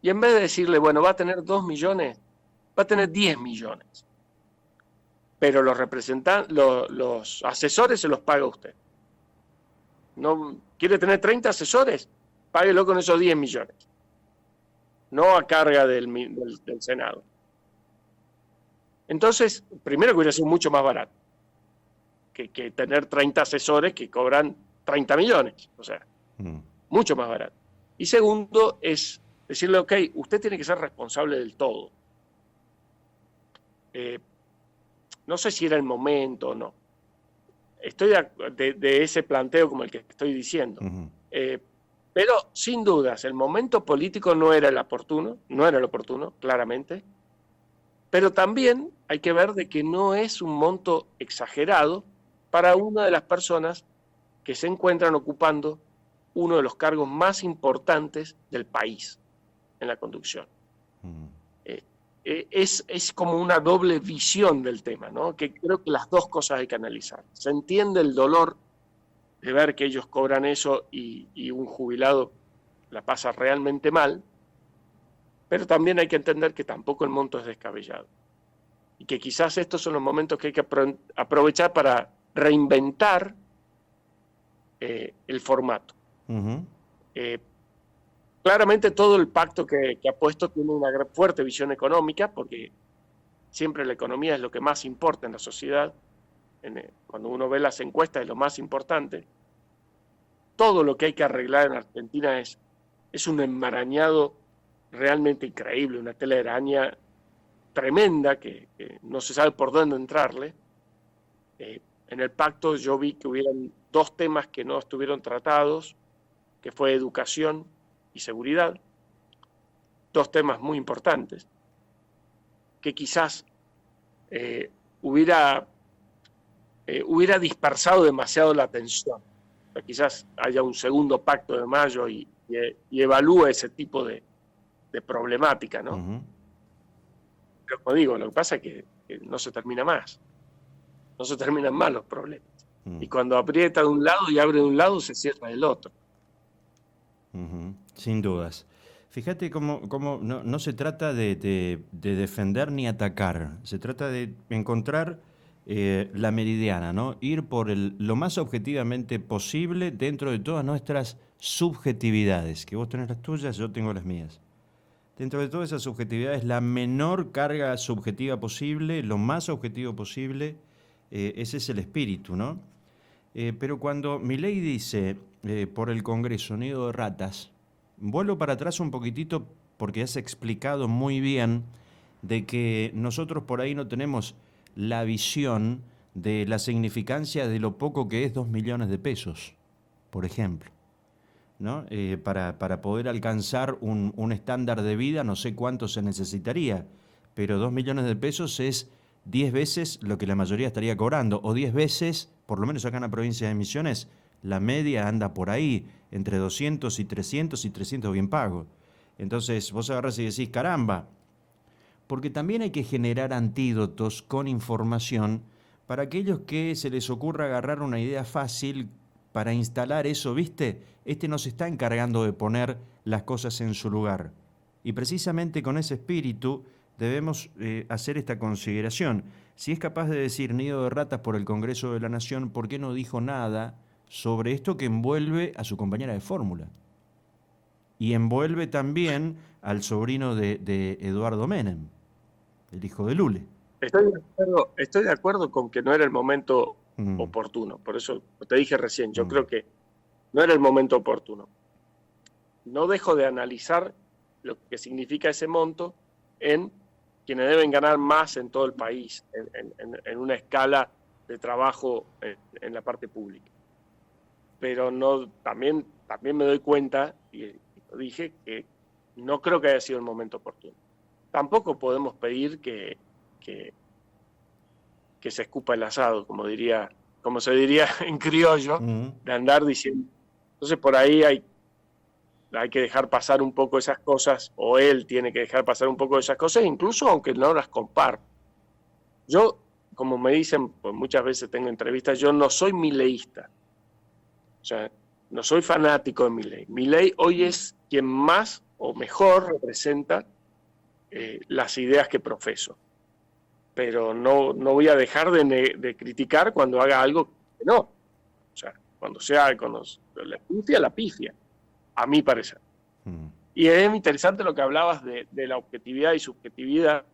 Y en vez de decirle, bueno, va a tener 2 millones, va a tener 10 millones. Pero los asesores se los paga usted. ¿No quiere tener 30 asesores? Páguelo con esos 10 millones. No a carga del Senado. Entonces, primero que hubiera sido mucho más barato que tener 30 asesores que cobran 30 millones, o sea, mucho más barato. Y segundo es decirle, ok, usted tiene que ser responsable del todo. No sé si era el momento o no. Estoy de ese planteo como el que estoy diciendo. Pero sin dudas, el momento político no era el oportuno, claramente. Pero también hay que ver de que no es un monto exagerado para una de las personas que se encuentran ocupando uno de los cargos más importantes del país en la conducción. Es como una doble visión del tema, ¿no? Que creo que las dos cosas hay que analizar. Se entiende el dolor de ver que ellos cobran eso y un jubilado la pasa realmente mal, pero también hay que entender que tampoco el monto es descabellado y que quizás estos son los momentos que hay que aprovechar para reinventar el formato. Claramente todo el pacto que ha puesto tiene una fuerte visión económica, porque siempre la economía es lo que más importa en la sociedad. Cuando uno ve las encuestas es lo más importante. Todo lo que hay que arreglar en Argentina es un enmarañado realmente increíble, una tela de araña tremenda que no se sabe por dónde entrarle. En el pacto yo vi que hubieran dos temas que no estuvieron tratados, que fue educación y seguridad, dos temas muy importantes, que quizás hubiera dispersado demasiado la atención. O sea, quizás haya un segundo pacto de mayo y evalúe ese tipo de problemática, ¿no? Pero como digo, lo que pasa es que no se termina más. No se terminan más los problemas. Y cuando aprieta de un lado y abre de un lado, se cierra del otro. Sin dudas. Fíjate cómo no se trata de defender ni atacar, se trata de encontrar la meridiana, ¿no? Ir por lo más objetivamente posible dentro de todas nuestras subjetividades, que vos tenés las tuyas, yo tengo las mías. Dentro de todas esas subjetividades, la menor carga subjetiva posible, lo más objetivo posible, ese es el espíritu, ¿no? Pero cuando Milei dice por el Congreso nido de ratas, vuelvo para atrás un poquitito porque has explicado muy bien de que nosotros por ahí no tenemos la visión de la significancia de lo poco que es 2 millones de pesos, por ejemplo, ¿no? Para poder alcanzar un estándar de vida, no sé cuánto se necesitaría, pero 2 millones de pesos es 10 veces lo que la mayoría estaría cobrando, o 10 veces, por lo menos acá en la provincia de Misiones, la media anda por ahí, entre 200 y 300 bien pago. Entonces vos agarrás y decís, caramba, porque también hay que generar antídotos con información para aquellos que se les ocurra agarrar una idea fácil para instalar eso, ¿viste? No se está encargando de poner las cosas en su lugar. Y precisamente con ese espíritu debemos hacer esta consideración. Si es capaz de decir nido de ratas por el Congreso de la Nación, ¿por qué no dijo nada sobre esto que envuelve a su compañera de fórmula? Y envuelve también al sobrino de Eduardo Menem, el hijo de Lule. Estoy de acuerdo con que no era el momento oportuno. Por eso te dije recién, yo creo que no era el momento oportuno. No dejo de analizar lo que significa ese monto en quienes deben ganar más en todo el país, en una escala de trabajo en la parte pública. Pero no, también me doy cuenta, y lo dije, que no creo que haya sido el momento oportuno. Tampoco podemos pedir que se escupa el asado, como se diría en criollo, de andar diciendo. Entonces por ahí hay que dejar pasar un poco esas cosas, o él tiene que dejar pasar un poco esas cosas, incluso aunque no las comparto. Yo, como me dicen, pues muchas veces tengo entrevistas, yo no soy mileísta. O sea, no soy fanático de Milei. Milei hoy es quien más o mejor representa las ideas que profeso. Pero no voy a dejar de criticar cuando haga algo que no. O sea, cuando la pifia, a mi parecer. Y es interesante lo que hablabas de la objetividad y subjetividad,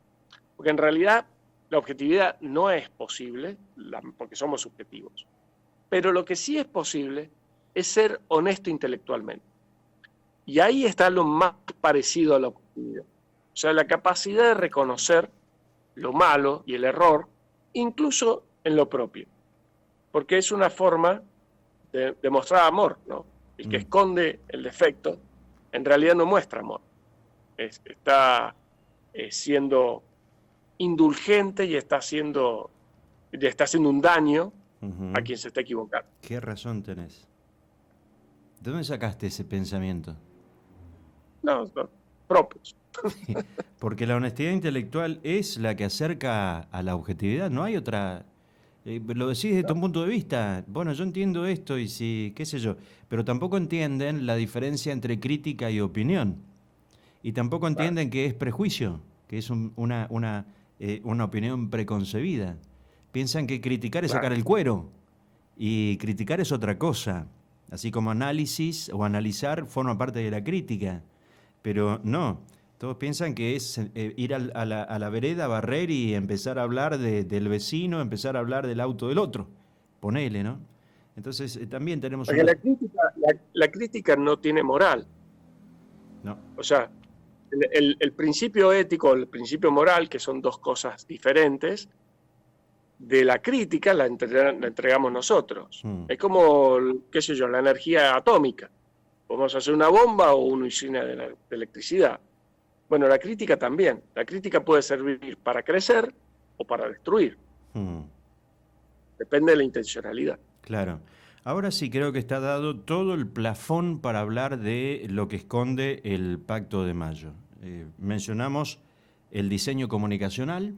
porque en realidad La objetividad no es posible, porque somos subjetivos. Pero lo que sí es posible es ser honesto intelectualmente. Y ahí está lo más parecido a la objetividad. O sea, la capacidad de reconocer lo malo y el error, incluso en lo propio. Porque es una forma de mostrar amor, ¿no? El que esconde el defecto, en realidad no muestra amor. Está siendo indulgente y está haciendo un daño a quien se está equivocando. Qué razón tenés. ¿De dónde sacaste ese pensamiento? No, propios. Porque la honestidad intelectual es la que acerca a la objetividad, no hay otra. Lo decís desde tu punto de vista. Bueno, yo entiendo esto y sí, qué sé yo. Pero tampoco entienden la diferencia entre crítica y opinión. Y tampoco entienden que es prejuicio, que es una opinión preconcebida. Piensan que criticar es sacar el cuero. Y criticar es otra cosa. Así como análisis o analizar forma parte de la crítica. Pero no. Todos piensan que es ir a la vereda, barrer y empezar a hablar del vecino, empezar a hablar del auto del otro. Ponele, ¿no? Entonces también tenemos... Porque la crítica no tiene moral. No. O sea, el principio ético, el principio moral, que son dos cosas diferentes, de la crítica la entregamos nosotros. Es como, qué sé yo, la energía atómica. Podemos hacer una bomba o una usina de electricidad. Bueno, la crítica también. La crítica puede servir para crecer o para destruir. Depende de la intencionalidad. Claro. Ahora sí creo que está dado todo el plafón para hablar de lo que esconde el Pacto de Mayo. Mencionamos el diseño comunicacional,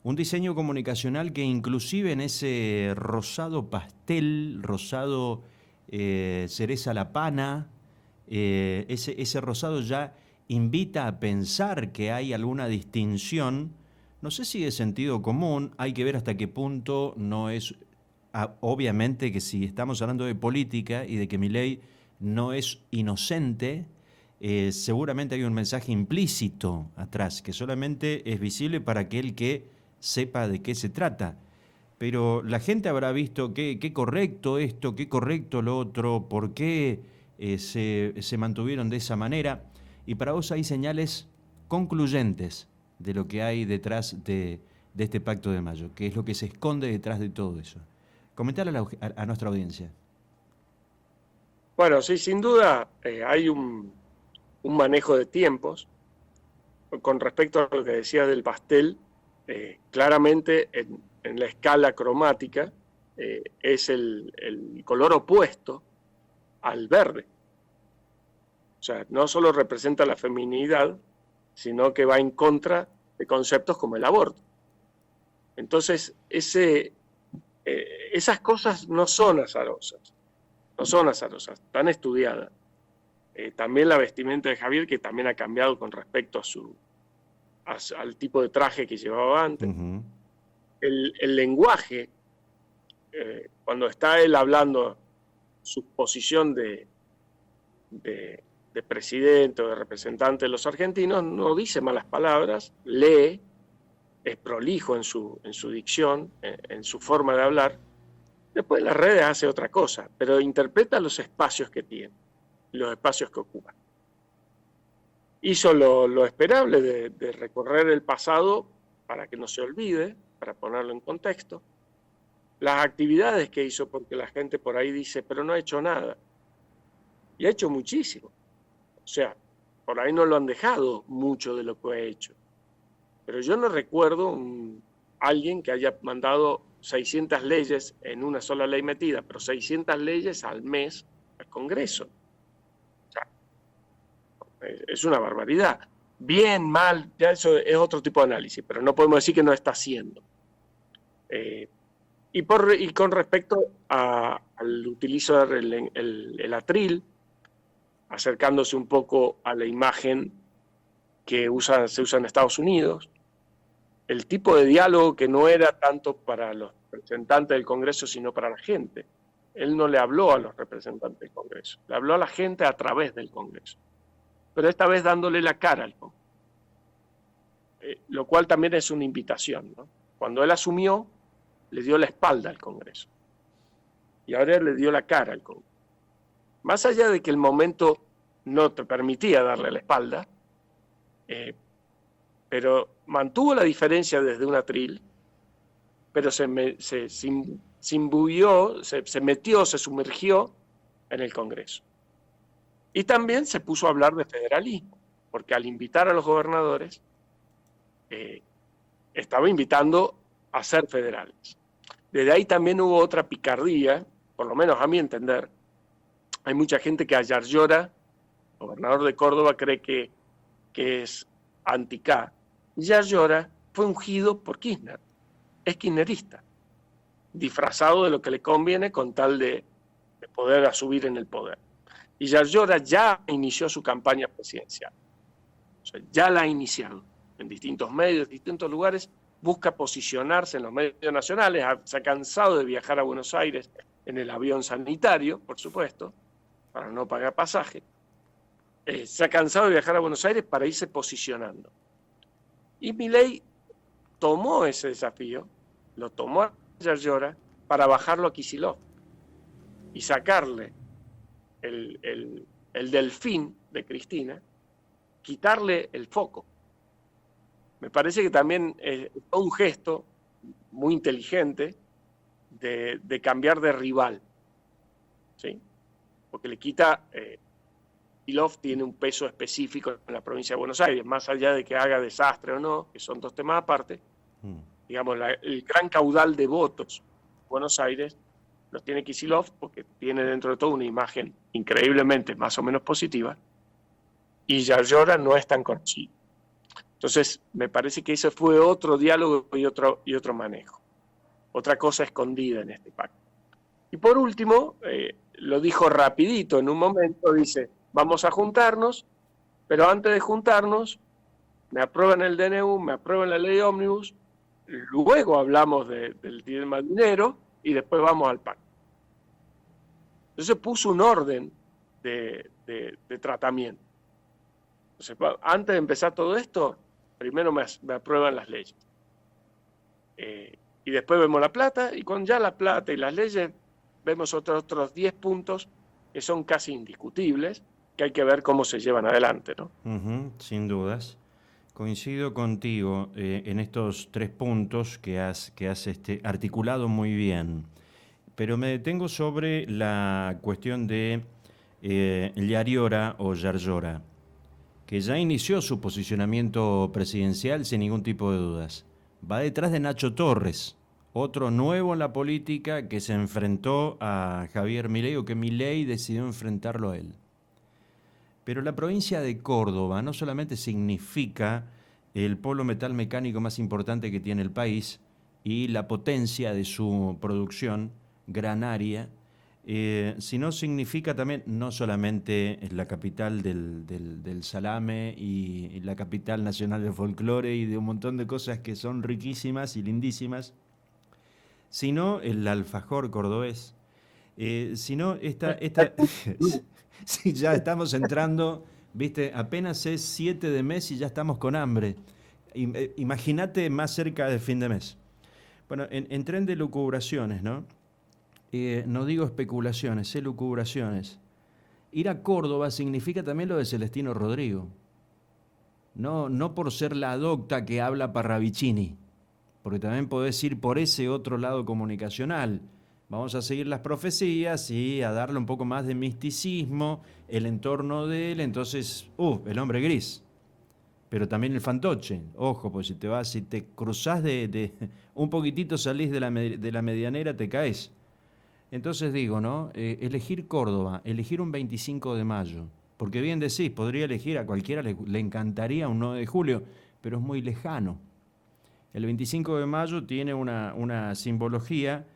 un diseño comunicacional que inclusive en ese rosado pastel, rosado cereza a la pana, ese rosado ya invita a pensar que hay alguna distinción, no sé si de sentido común, hay que ver hasta qué punto no es... Obviamente que si estamos hablando de política y de que Milei no es inocente, seguramente hay un mensaje implícito atrás, que solamente es visible para aquel que sepa de qué se trata. Pero la gente habrá visto qué correcto esto, qué correcto lo otro, por qué se mantuvieron de esa manera. Y para vos hay señales concluyentes de lo que hay detrás de este Pacto de Mayo, que es lo que se esconde detrás de todo eso. Comentale a nuestra audiencia. Bueno, sí, sin duda hay un manejo de tiempos. Con respecto a lo que decía del pastel, claramente en la escala cromática es el color opuesto al verde. O sea, no solo representa la feminidad, sino que va en contra de conceptos como el aborto. Entonces, esas cosas no son azarosas, están estudiadas. También la vestimenta de Javier, que también ha cambiado con respecto al tipo de traje que llevaba antes. Uh-huh. El lenguaje, cuando está él hablando su posición de presidente o de representante de los argentinos, no dice malas palabras, lee, es prolijo en su dicción, en su forma de hablar. Después en las redes hace otra cosa, pero interpreta los espacios que tiene, los espacios que ocupa. Hizo lo esperable de recorrer el pasado para que no se olvide, para ponerlo en contexto. Las actividades que hizo, porque la gente por ahí dice, pero no ha hecho nada. Y ha hecho muchísimo. O sea, por ahí no lo han dejado mucho de lo que ha hecho. Pero yo no recuerdo alguien que haya mandado 600 leyes en una sola ley metida, pero 600 leyes al mes al Congreso. O sea, es una barbaridad. Bien, mal, ya eso es otro tipo de análisis, pero no podemos decir que no está haciendo. Y con respecto al utilizar el atril, acercándose un poco a la imagen que se usa en Estados Unidos, el tipo de diálogo que no era tanto para los representantes del Congreso, sino para la gente. Él no le habló a los representantes del Congreso, le habló a la gente a través del Congreso, pero esta vez dándole la cara al Congreso. Lo cual también es una invitación, ¿no? cuando él asumió, le dio la espalda al Congreso. Y ahora le dio la cara al Congreso. Más allá de que el momento no te permitía darle la espalda, pero mantuvo la diferencia desde un atril, pero se imbuyó, se metió, se sumergió en el Congreso. Y también se puso a hablar de federalismo, porque al invitar a los gobernadores, estaba invitando a ser federales. Desde ahí también hubo otra picardía, por lo menos a mi entender. Hay mucha gente que a Yarlora, gobernador de Córdoba, cree que es anti-K. Yarlora fue ungido por Kirchner, es kirchnerista, disfrazado de lo que le conviene con tal de poder subir en el poder. Y Yarlora ya inició su campaña presidencial. O sea, ya la ha iniciado en distintos medios, en distintos lugares, busca posicionarse en los medios nacionales, se ha cansado de viajar a Buenos Aires en el avión sanitario, por supuesto, para no pagar pasaje. Se ha cansado de viajar a Buenos Aires para irse posicionando. Y Milei tomó ese desafío, lo tomó a Yarlora para bajarlo a Kicillof y sacarle el delfín de Cristina, quitarle el foco. Me parece que también es un gesto muy inteligente de cambiar de rival, ¿sí? Porque le quita, Kicillof tiene un peso específico en la provincia de Buenos Aires, más allá de que haga desastre o no, que son dos temas aparte. Digamos, el gran caudal de votos de Buenos Aires los tiene Kicillof, porque tiene dentro de todo una imagen increíblemente más o menos positiva, y Yarlora no es tan conocido. Entonces, me parece que ese fue otro diálogo y otro manejo. Otra cosa escondida en este pacto. Y por último, lo dijo rapidito en un momento, dice, vamos a juntarnos, pero antes de juntarnos, me aprueban el DNU, me aprueban la ley ómnibus, luego hablamos del tema del dinero y después vamos al pacto. Entonces puso un orden de tratamiento. Entonces, antes de empezar todo esto, primero me aprueban las leyes. Y después vemos la plata, y con ya la plata y las leyes, vemos otros 10 puntos que son casi indiscutibles, que hay que ver cómo se llevan adelante, ¿no? Sin dudas. Coincido contigo en estos 3 puntos que has articulado muy bien. Pero me detengo sobre la cuestión de Yarlora o Yarlora, que ya inició su posicionamiento presidencial sin ningún tipo de dudas. Va detrás de Nacho Torres, otro nuevo en la política que se enfrentó a Javier Milei, o que Milei decidió enfrentarlo a él. Pero la provincia de Córdoba no solamente significa el polo metal mecánico más importante que tiene el país y la potencia de su producción granaria, sino significa también no solamente la capital del salame y la capital nacional del folclore y de un montón de cosas que son riquísimas y lindísimas, sino el alfajor cordobés, sino esta sí, ya estamos entrando, viste, apenas es 7 de mes y ya estamos con hambre. Imagínate más cerca del fin de mes. Bueno, en tren de lucubraciones, ¿no? No digo especulaciones, lucubraciones. Ir a Córdoba significa también lo de Celestino Rodrigo. No por ser la docta que habla Parravicini, porque también podés ir por ese otro lado comunicacional. Vamos a seguir las profecías y a darle un poco más de misticismo, el entorno de él, entonces, el hombre gris. Pero también el fantoche. Ojo, pues si te cruzás de un poquitito, salís de la medianera, te caes. Entonces digo, ¿no? Elegir Córdoba, elegir un 25 de mayo, porque bien decís, podría elegir a cualquiera, le encantaría un 9 de julio, pero es muy lejano. El 25 de mayo tiene una simbología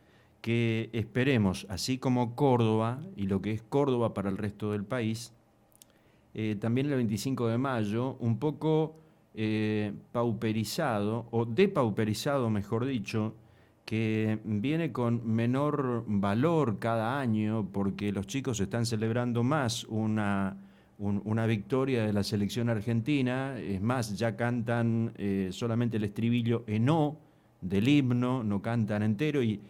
que esperemos, así como Córdoba y lo que es Córdoba para el resto del país, también el 25 de mayo, un poco pauperizado, o depauperizado, mejor dicho, que viene con menor valor cada año porque los chicos están celebrando más una victoria de la selección argentina. Es más, ya cantan solamente el estribillo en O, del himno, no cantan entero y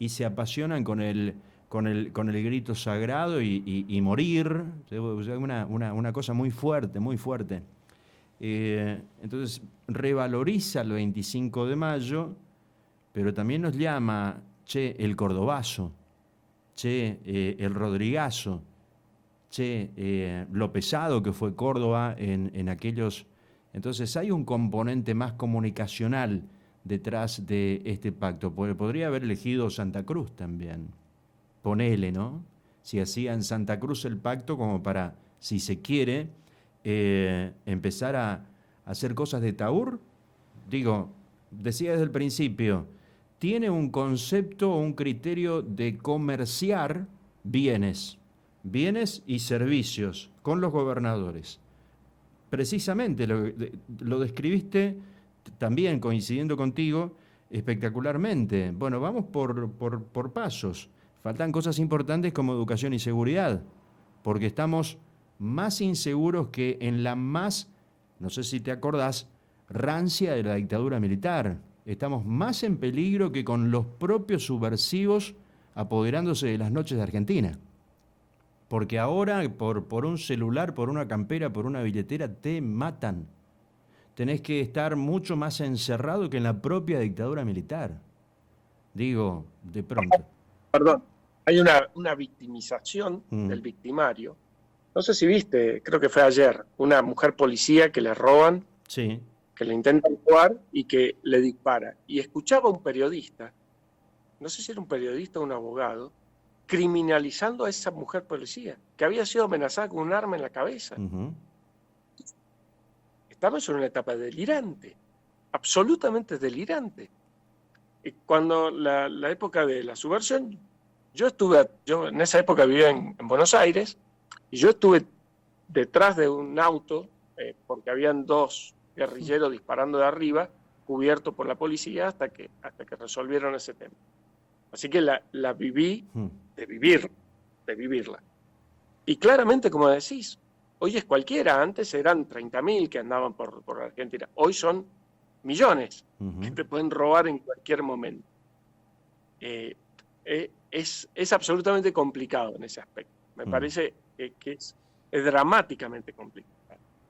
se apasionan con el grito sagrado y morir. O sea, una cosa muy fuerte, muy fuerte. Entonces revaloriza el 25 de mayo, pero también nos llama, che, el cordobazo, che, el rodrigazo, che, lo pesado que fue Córdoba en aquellos... Entonces hay un componente más comunicacional detrás de este pacto. Podría haber elegido Santa Cruz también. Ponele, ¿no? Si hacía en Santa Cruz el pacto como para, si se quiere, empezar a hacer cosas de Taur. Digo, decía desde el principio, tiene un concepto o un criterio de comerciar bienes y servicios con los gobernadores. Precisamente lo describiste también, coincidiendo contigo, espectacularmente. Bueno, vamos por pasos. Faltan cosas importantes como educación y seguridad, porque estamos más inseguros que en la más, no sé si te acordás, rancia de la dictadura militar. Estamos más en peligro que con los propios subversivos apoderándose de las noches de Argentina. Porque ahora por un celular, por una campera, por una billetera, te matan. Tenés que estar mucho más encerrado que en la propia dictadura militar. Digo, de pronto. Perdón, hay una victimización del victimario. No sé si viste, creo que fue ayer, una mujer policía que le roban, sí, que le intentan jugar y que le dispara. Y escuchaba a un periodista, no sé si era un periodista o un abogado, criminalizando a esa mujer policía, que había sido amenazada con un arma en la cabeza. Uh-huh. Estamos en una etapa delirante, absolutamente delirante. Y cuando la época de la subversión, yo en esa época vivía en Buenos Aires, y yo estuve detrás de un auto, porque habían dos guerrilleros disparando de arriba, cubierto por la policía, hasta que resolvieron ese tema. Así que la viví de vivirla. Y claramente, como decís, hoy es cualquiera. Antes eran 30.000 que andaban por Argentina. Hoy son millones que te pueden robar en cualquier momento. Es absolutamente complicado en ese aspecto. Me parece que es dramáticamente complicado.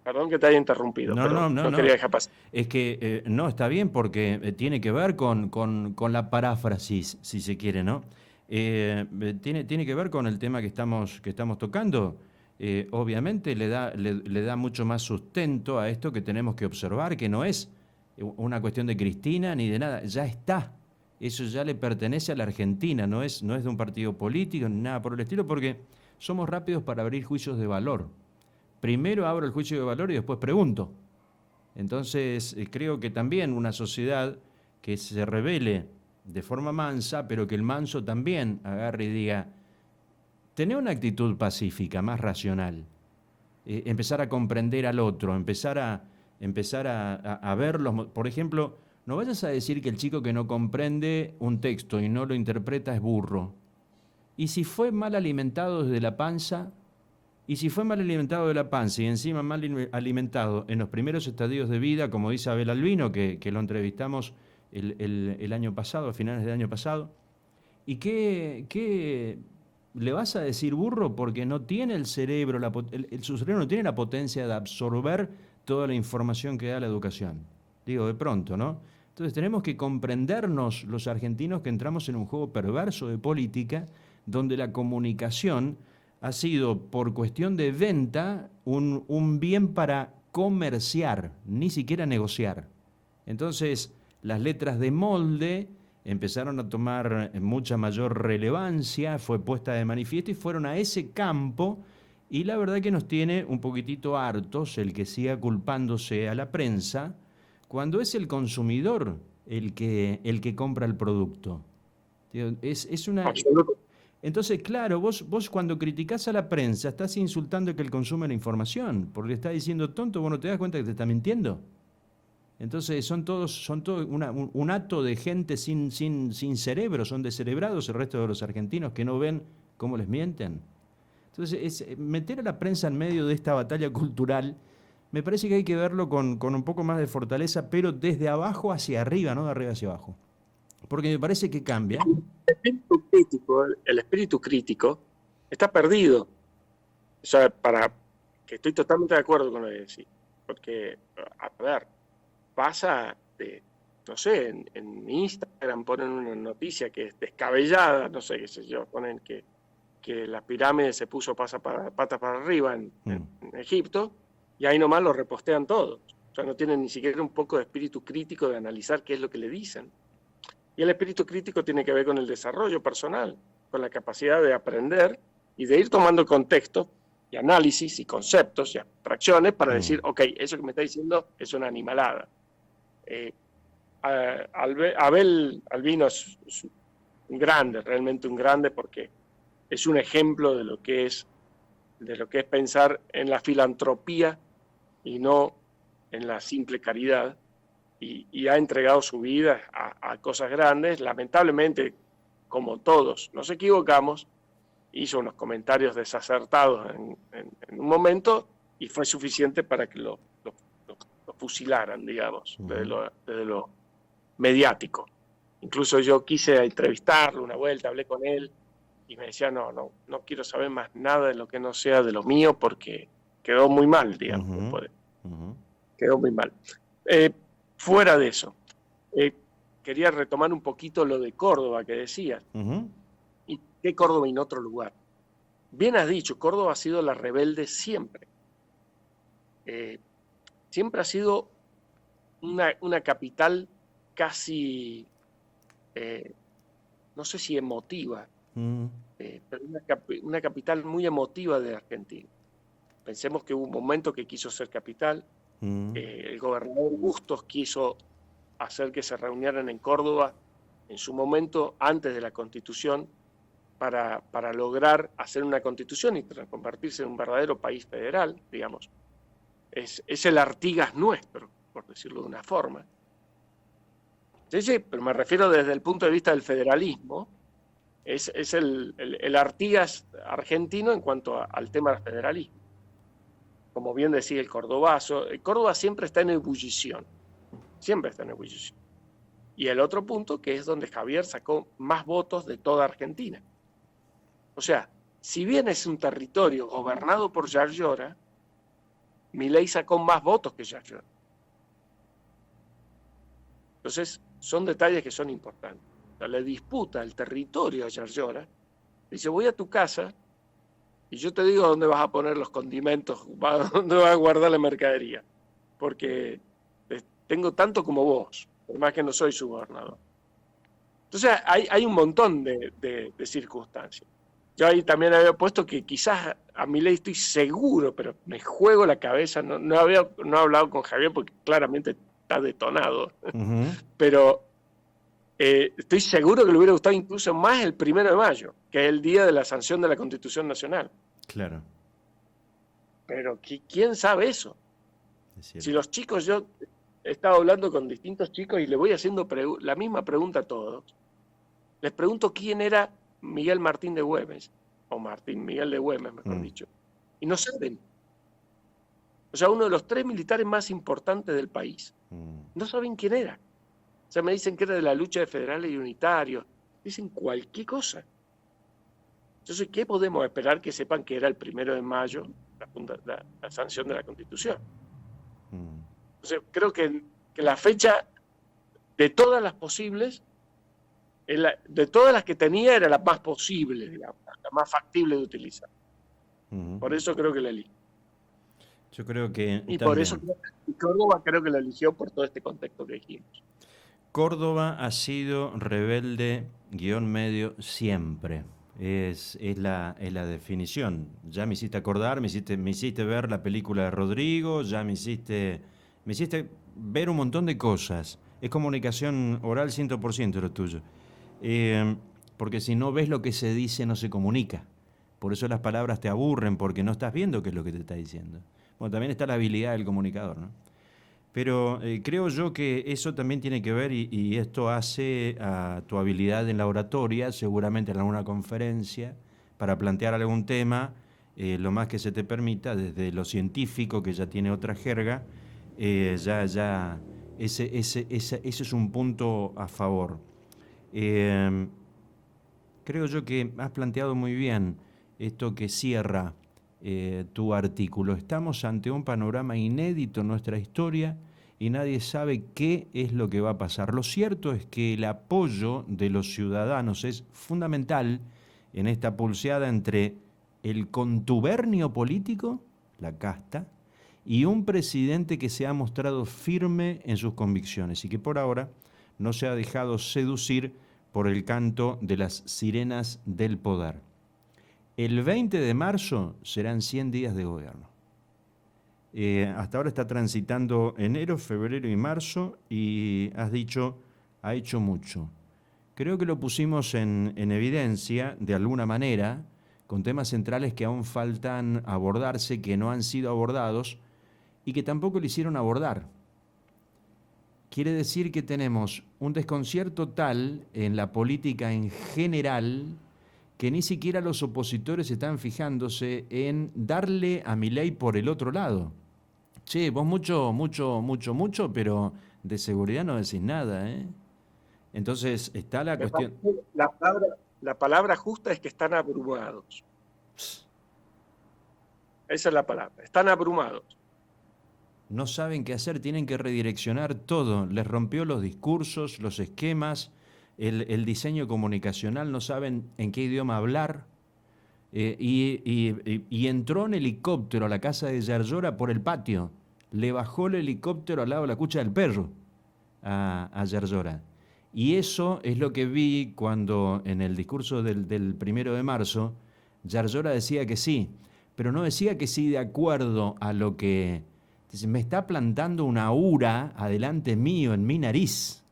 Perdón que te haya interrumpido, no quería dejar pasar. Es que no, está bien porque tiene que ver con la paráfrasis, si se quiere, ¿no? Tiene que ver con el tema que estamos tocando. Obviamente le da mucho más sustento a esto que tenemos que observar, que no es una cuestión de Cristina ni de nada, ya está. Eso ya le pertenece a la Argentina, no es de un partido político ni nada por el estilo, porque somos rápidos para abrir juicios de valor. Primero abro el juicio de valor y después pregunto. Entonces, creo que también una sociedad que se revele de forma mansa, pero que el manso también agarre y diga, tener una actitud pacífica, más racional, empezar a comprender al otro, empezar a verlos. Por ejemplo, no vayas a decir que el chico que no comprende un texto y no lo interpreta es burro. ¿Y si fue mal alimentado desde la panza? Y si fue mal alimentado de la panza y encima mal alimentado en los primeros estadios de vida, como dice Abel Albino, que lo entrevistamos el año pasado, a finales del año pasado, ¿y qué le vas a decir burro? Porque no tiene el cerebro, su cerebro no tiene la potencia de absorber toda la información que da la educación. Digo, de pronto, ¿no? Entonces tenemos que comprendernos los argentinos que entramos en un juego perverso de política, donde la comunicación ha sido, por cuestión de venta, un bien para comerciar, ni siquiera negociar. Entonces, las letras de molde empezaron a tomar mucha mayor relevancia, fue puesta de manifiesto y fueron a ese campo, y la verdad que nos tiene un poquitito hartos el que siga culpándose a la prensa, cuando es el consumidor el que compra el producto. Es una... Absoluto. Entonces, claro, vos cuando criticás a la prensa estás insultando que él consume la información, porque le está diciendo tonto, vos no te das cuenta que te está mintiendo. Entonces son todos un hato de gente sin cerebro, son descerebrados el resto de los argentinos que no ven cómo les mienten. Entonces, meter a la prensa en medio de esta batalla cultural, me parece que hay que verlo con un poco más de fortaleza, pero desde abajo hacia arriba, no de arriba hacia abajo. Porque me parece que cambia. El espíritu crítico está perdido. O sea, que estoy totalmente de acuerdo con lo que decís. Porque, a ver, pasa de, no sé, en Instagram ponen una noticia que es descabellada, no sé qué sé yo, ponen que la pirámide se puso patas para arriba en Egipto, y ahí nomás lo repostean todos. O sea, no tienen ni siquiera un poco de espíritu crítico de analizar qué es lo que le dicen. Y el espíritu crítico tiene que ver con el desarrollo personal, con la capacidad de aprender y de ir tomando contexto y análisis y conceptos y abstracciones para decir, ok, eso que me está diciendo es una animalada. Abel Albino es un grande, realmente un grande, porque es un ejemplo de lo que es pensar en la filantropía y no en la simple caridad. Y ha entregado su vida a cosas grandes. Lamentablemente, como todos nos equivocamos, hizo unos comentarios desacertados en un momento y fue suficiente para que lo fusilaran, digamos, desde lo mediático. Incluso yo quise entrevistarlo una vuelta, hablé con él y me decía, no quiero saber más nada de lo que no sea de lo mío porque quedó muy mal, digamos. Quedó muy mal. Fuera de eso, quería retomar un poquito lo de Córdoba que decías. ¿Y qué Córdoba en otro lugar? Bien has dicho, Córdoba ha sido la rebelde siempre. Siempre ha sido una capital casi, no sé si emotiva, pero una capital muy emotiva de Argentina. Pensemos que hubo un momento que quiso ser capital. El gobernador Bustos quiso hacer que se reunieran en Córdoba en su momento antes de la Constitución para lograr hacer una Constitución y convertirse en un verdadero país federal, digamos. Es el Artigas nuestro, por decirlo de una forma. Sí, pero me refiero desde el punto de vista del federalismo. Es el Artigas argentino en cuanto al tema del federalismo. Como bien decía el cordobazo, el Córdoba siempre está en ebullición. Siempre está en ebullición. Y el otro punto, que es donde Javier sacó más votos de toda Argentina. O sea, si bien es un territorio gobernado por Yarlora Llora, Milei sacó más votos que Yarlora Llora. Entonces, son detalles que son importantes. O sea, le disputa el territorio a Yarlora Llora. Dice, voy a tu casa y yo te digo dónde vas a poner los condimentos, dónde vas a guardar la mercadería. Porque tengo tanto como vos, por más que no soy su gobernador. Entonces hay un montón de circunstancias. Yo ahí también había puesto que quizás a Milei estoy seguro, pero me juego la cabeza, no he hablado con Javier porque claramente está detonado, pero estoy seguro que le hubiera gustado incluso más el 1 de mayo, que es el día de la sanción de la Constitución Nacional. Claro. Pero ¿quién sabe eso? Si los chicos, yo he estado hablando con distintos chicos y le voy haciendo la misma pregunta a todos. Les pregunto quién era Miguel Martín de Güemes, o Miguel de Güemes, mejor dicho, y no saben. O sea, uno de los 3 militares más importantes del país. No saben quién era. O sea, me dicen que era de la lucha de federales y unitarios. Dicen cualquier cosa. Entonces, ¿qué podemos esperar que sepan que era el 1 de mayo la sanción de la Constitución? Entonces, creo que la fecha, de todas las posibles, de todas las que tenía, era la más posible, digamos, la más factible de utilizar. Por eso creo que la eligió. Yo creo que y también. Por eso Córdoba creo que la eligió por todo este contexto que dijimos. Córdoba ha sido rebelde _medio siempre. Es la definición. Ya me hiciste acordar, me hiciste ver la película de Rodrigo, ya me hiciste ver un montón de cosas. Es comunicación oral 100% lo tuyo. Porque si no ves lo que se dice, no se comunica. Por eso las palabras te aburren, porque no estás viendo qué es lo que te está diciendo. Bueno, también está la habilidad del comunicador, ¿no? Pero creo yo que eso también tiene que ver, y esto hace a tu habilidad en la oratoria, seguramente en alguna conferencia, para plantear algún tema, lo más que se te permita, desde lo científico, que ya tiene otra jerga, ese es un punto a favor. Creo yo que has planteado muy bien esto que cierra tu artículo. Estamos ante un panorama inédito en nuestra historia y nadie sabe qué es lo que va a pasar. Lo cierto es que el apoyo de los ciudadanos es fundamental en esta pulseada entre el contubernio político, la casta, y un presidente que se ha mostrado firme en sus convicciones y que por ahora no se ha dejado seducir por el canto de las sirenas del poder. El 20 de marzo serán 100 días de gobierno. Hasta ahora está transitando enero, febrero y marzo y has dicho, ha hecho mucho. Creo que lo pusimos en evidencia de alguna manera con temas centrales que aún faltan abordarse, que no han sido abordados y que tampoco le hicieron abordar. Quiere decir que tenemos un desconcierto tal en la política en general que ni siquiera los opositores están fijándose en darle a Milei por el otro lado. Che, vos mucho, pero de seguridad no decís nada, ¿eh? Entonces está la cuestión... La palabra justa es que están abrumados. Esa es la palabra, están abrumados. No saben qué hacer, tienen que redireccionar todo. Les rompió los discursos, los esquemas, el diseño comunicacional, no saben en qué idioma hablar. Y entró en helicóptero a la casa de Yarlora por el patio. Le bajó el helicóptero al lado de la cucha del perro a Yarlora. Y eso es lo que vi cuando en el discurso del 1 de marzo, Yarlora decía que sí, pero no decía que sí de acuerdo a lo que... Me está plantando una ura adelante mío, en mi nariz.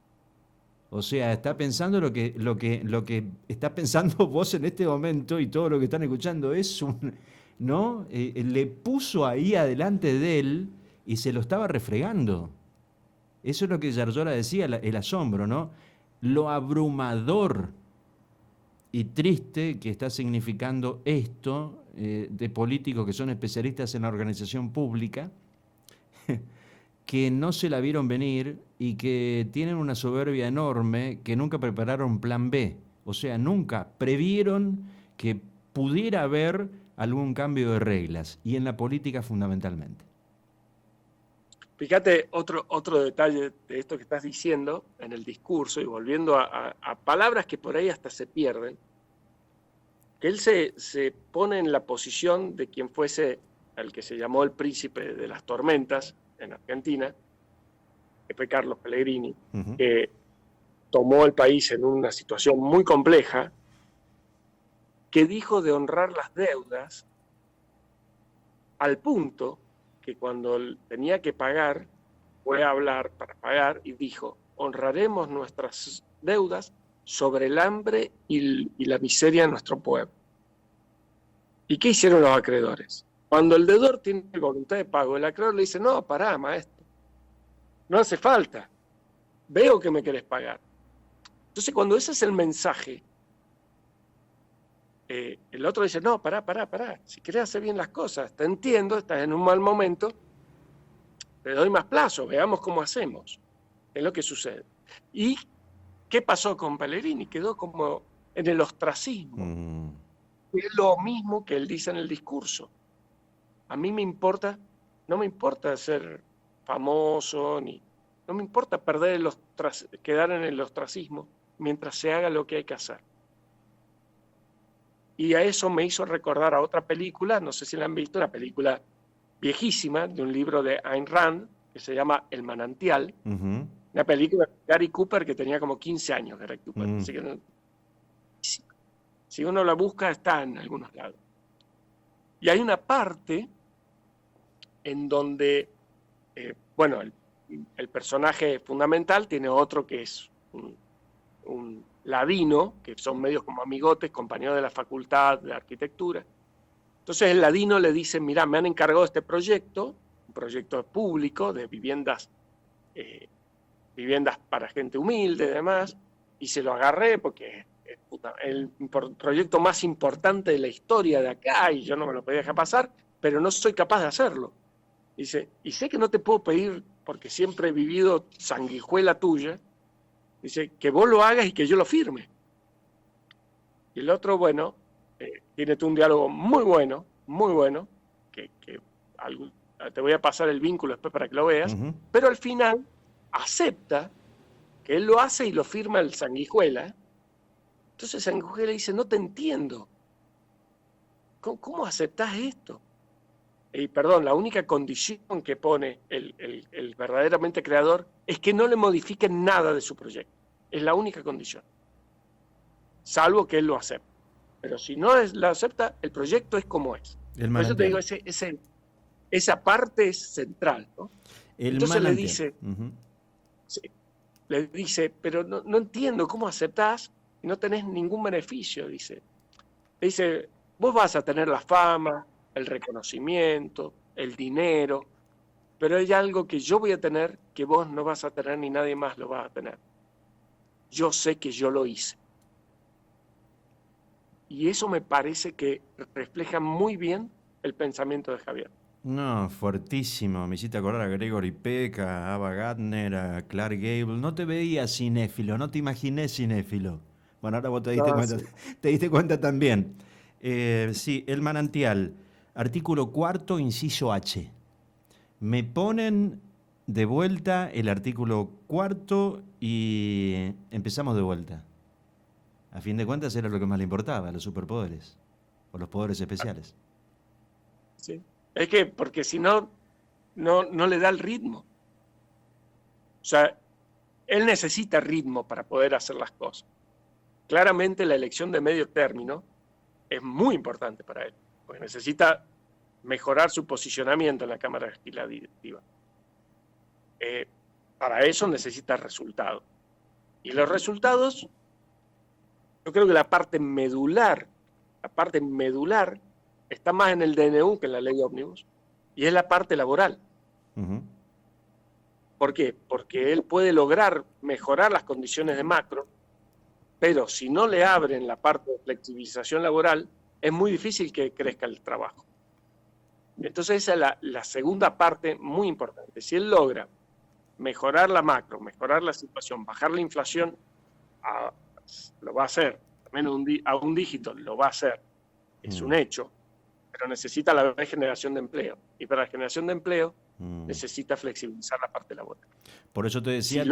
O sea, está pensando lo que está pensando vos en este momento y todo lo que están escuchando es un... ¿No? Le puso ahí adelante de él y se lo estaba refregando. Eso es lo que Yarlora decía, el asombro, ¿no? Lo abrumador y triste que está significando esto de políticos que son especialistas en la organización pública, que no se la vieron venir y que tienen una soberbia enorme, que nunca prepararon plan B. O sea, nunca previeron que pudiera haber algún cambio de reglas, y en la política fundamentalmente. Fíjate otro detalle de esto que estás diciendo en el discurso, y volviendo a palabras que por ahí hasta se pierden, que él se pone en la posición de quien fuese el que se llamó el príncipe de las tormentas en Argentina, que fue Carlos Pellegrini, que tomó el país en una situación muy compleja, que dijo de honrar las deudas al punto que cuando tenía que pagar, fue a hablar para pagar y dijo, honraremos nuestras deudas sobre el hambre y la miseria de nuestro pueblo. ¿Y qué hicieron los acreedores? Cuando el deudor tiene voluntad de pago, el acreedor le dice, no, pará, maestro, no hace falta, veo que me querés pagar. Entonces, cuando ese es el mensaje, el otro dice, no, pará, si querés hacer bien las cosas, te entiendo, estás en un mal momento, te doy más plazo, veamos cómo hacemos. Es lo que sucede. ¿Y qué pasó con Pellegrini? Quedó como en el ostracismo. Es lo mismo que él dice en el discurso. A mí no me importa ser famoso, no me importa quedar en el ostracismo mientras se haga lo que hay que hacer. Y a eso me hizo recordar a otra película, no sé si la han visto, una película viejísima de un libro de Ayn Rand que se llama El manantial. Una película de Gary Cooper que tenía como 15 años, Gary Cooper. Así que si uno la busca, está en algunos lados. Y hay una parte en donde, el personaje fundamental tiene otro que es un ladino, que son medios como amigotes, compañeros de la facultad de arquitectura. Entonces el ladino le dice, mirá, me han encargado este proyecto, un proyecto público de viviendas para gente humilde y demás, y se lo agarré porque es el proyecto más importante de la historia de acá, y yo no me lo podía dejar pasar, pero no soy capaz de hacerlo. Dice, y sé que no te puedo pedir, porque siempre he vivido sanguijuela tuya, Dice, que vos lo hagas y que yo lo firme. Y el otro, bueno, tiene un diálogo muy bueno, que te voy a pasar el vínculo después para que lo veas, pero al final acepta que él lo hace y lo firma el Sanguijuela. Entonces Sanguijuela dice, no te entiendo. ¿Cómo aceptás esto? Y perdón, la única condición que pone el verdaderamente creador es que no le modifiquen nada de su proyecto. Es la única condición. Salvo que él lo acepte. Pero si no lo acepta, el proyecto es como es. Por eso te digo, esa parte es central, ¿no? Entonces le dice, sí, le dice, pero no entiendo cómo aceptás y no tenés ningún beneficio, dice. Le dice, vos vas a tener la fama, el reconocimiento, el dinero, pero hay algo que yo voy a tener que vos no vas a tener ni nadie más lo va a tener. Yo sé que yo lo hice. Y eso me parece que refleja muy bien el pensamiento de Javier. No, fuertísimo. Me hiciste acordar a Gregory Peck, a Ava Gardner, a Clark Gable. No te veía cinéfilo, no te imaginé cinéfilo. Bueno, ahora vos te diste cuenta, sí. Te diste cuenta también. Sí, El Manantial, artículo 4, inciso H. Me ponen de vuelta el artículo 4 y empezamos de vuelta. A fin de cuentas era lo que más le importaba, los superpoderes o los poderes especiales. Sí. Es que, porque si no le da el ritmo. O sea, él necesita ritmo para poder hacer las cosas. Claramente la elección de medio término es muy importante para él, porque necesita mejorar su posicionamiento en la Cámara Legislativa. Para eso necesita resultados. Y los resultados, yo creo que la parte medular está más en el DNU que en la ley ómnibus, y es la parte laboral. ¿Por qué? Porque él puede lograr mejorar las condiciones de macro, pero si no le abren la parte de flexibilización laboral, es muy difícil que crezca el trabajo. Entonces esa es la segunda parte muy importante. Si él logra mejorar la macro, mejorar la situación, bajar la inflación, lo va a hacer. También a un dígito lo va a hacer. Es un hecho. Pero necesita a la vez generación de empleo. Y para la generación de empleo necesita flexibilizar la parte laboral. Por eso te decía...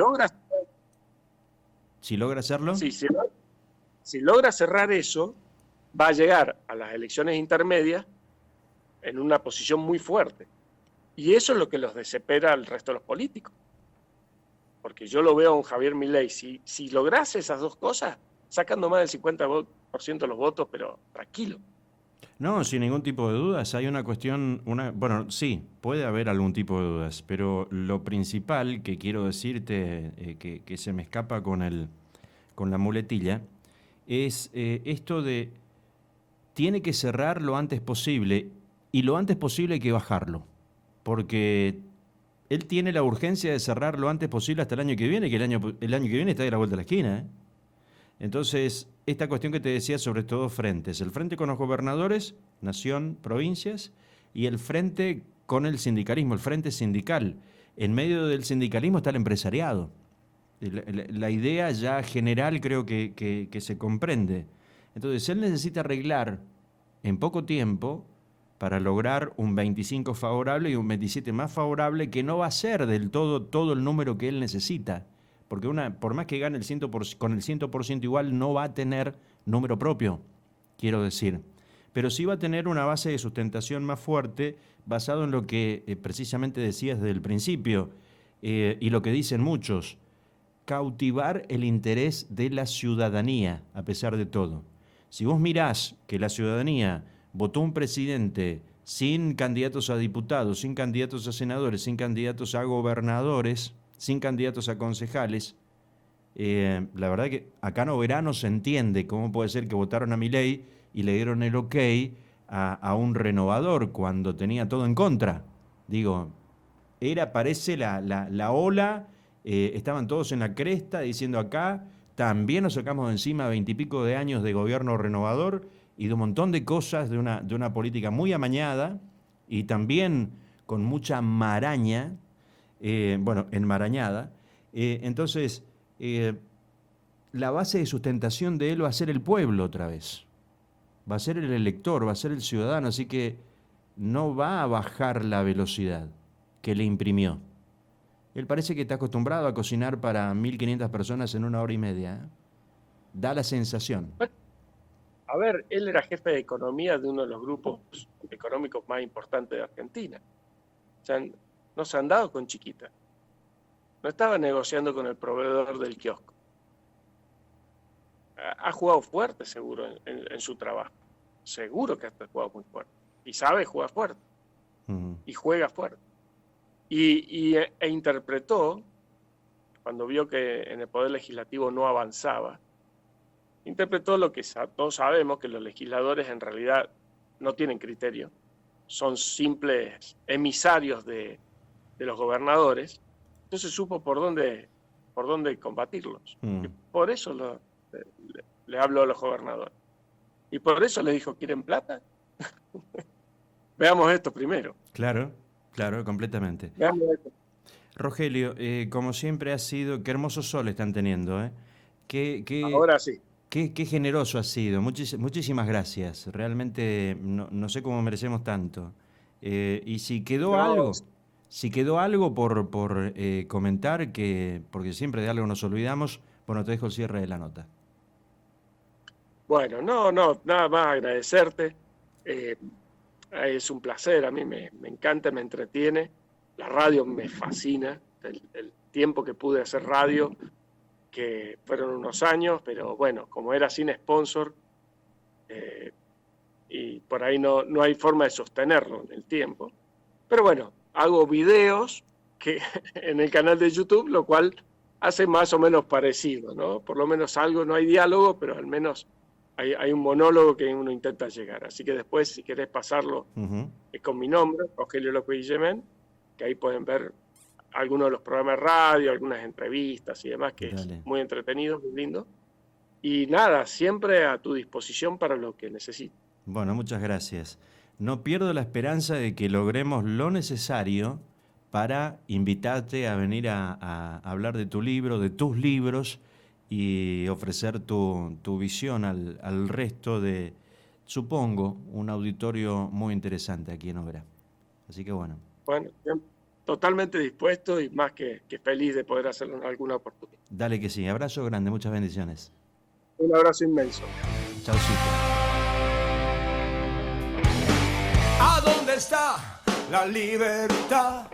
Si logra hacerlo... Sí, si logra cerrar eso, va a llegar a las elecciones intermedias en una posición muy fuerte. Y eso es lo que los desespera al resto de los políticos. Porque yo lo veo a un Javier Milei. Si lograse esas dos cosas, sacando más del 50% de los votos, pero tranquilo. No, sin ningún tipo de dudas. Hay una cuestión, bueno, sí, puede haber algún tipo de dudas, pero lo principal que quiero decirte, que se me escapa con la muletilla, es esto de tiene que cerrar lo antes posible, y lo antes posible hay que bajarlo, porque él tiene la urgencia de cerrar lo antes posible hasta el año que viene, que el año que viene está de la vuelta a la esquina, ¿eh? Entonces, esta cuestión que te decía sobre todo frentes, el frente con los gobernadores, nación, provincias, y el frente con el sindicalismo, el frente sindical. En medio del sindicalismo está el empresariado. La idea ya general creo que se comprende. Entonces, él necesita arreglar en poco tiempo para lograr un 25 favorable y un 27 más favorable, que no va a ser del todo el número que él necesita. Porque por más que gane con el 100% igual, no va a tener número propio, quiero decir. Pero sí va a tener una base de sustentación más fuerte, basado en lo que precisamente decías desde el principio, y lo que dicen muchos, cautivar el interés de la ciudadanía, a pesar de todo. Si vos mirás que la ciudadanía votó un presidente sin candidatos a diputados, sin candidatos a senadores, sin candidatos a gobernadores, sin candidatos a concejales, la verdad que acá no se entiende cómo puede ser que votaron a Milei y le dieron el ok a un renovador cuando tenía todo en contra. Digo, parece la ola, estaban todos en la cresta diciendo acá, también nos sacamos de encima 20 y pico de años de gobierno renovador y de un montón de cosas, de una política muy amañada y también con mucha maraña, enmarañada. Entonces, la base de sustentación de él va a ser el pueblo otra vez. Va a ser el elector, va a ser el ciudadano, así que no va a bajar la velocidad que le imprimió. Él parece que está acostumbrado a cocinar para 1.500 personas en 1 hora y media, ¿eh? Da la sensación. A ver, él era jefe de economía de uno de los grupos económicos más importantes de Argentina. O sea, no se han dado con chiquita. No estaba negociando con el proveedor del kiosco. Ha jugado fuerte, seguro, en su trabajo. Seguro que ha jugado muy fuerte. Y sabe jugar fuerte. Y juega fuerte. E interpretó, cuando vio que en el Poder Legislativo no avanzaba, interpretó lo que todos sabemos, que los legisladores en realidad no tienen criterio. Son simples emisarios de los gobernadores. Entonces supo por dónde combatirlos. Y por eso le habló a los gobernadores. Y por eso le dijo, ¿quieren plata? Veamos esto primero. Claro, completamente. Veamos esto. Rogelio, como siempre ha sido, qué hermoso sol están teniendo, ¿eh? Ahora sí. Qué generoso ha sido. Muchísimas gracias. Realmente no sé cómo merecemos tanto. Y si quedó algo por comentar, porque siempre de algo nos olvidamos, bueno, te dejo el cierre de la nota. Bueno, nada más agradecerte. Es un placer, a mí me encanta, me entretiene. La radio me fascina. El tiempo que pude hacer radio, que fueron unos años, pero bueno, como era sin sponsor, y por ahí no hay forma de sostenerlo en el tiempo. Pero bueno, hago videos que en el canal de YouTube, lo cual hace más o menos parecido, ¿no? Por lo menos algo, no hay diálogo, pero al menos hay un monólogo que uno intenta llegar. Así que después, si querés pasarlo con mi nombre, Rogelio López Guillemén, que ahí pueden ver algunos de los programas de radio, algunas entrevistas y demás, que Dale. es muy entretenido, muy lindo. Y nada, siempre a tu disposición para lo que necesites. Bueno, muchas gracias. No pierdo la esperanza de que logremos lo necesario para invitarte a venir a hablar de tu libro, de tus libros, y ofrecer tu visión al resto de, supongo, un auditorio muy interesante aquí en Obra. Así que bueno. Bueno, totalmente dispuesto y más que feliz de poder hacerlo en alguna oportunidad. Dale que sí. Abrazo grande, muchas bendiciones. Un abrazo inmenso. Chaucito. ¿A dónde está la libertad?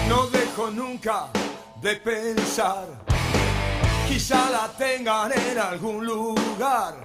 No dejo nunca de pensar. Quizá la tengan en algún lugar.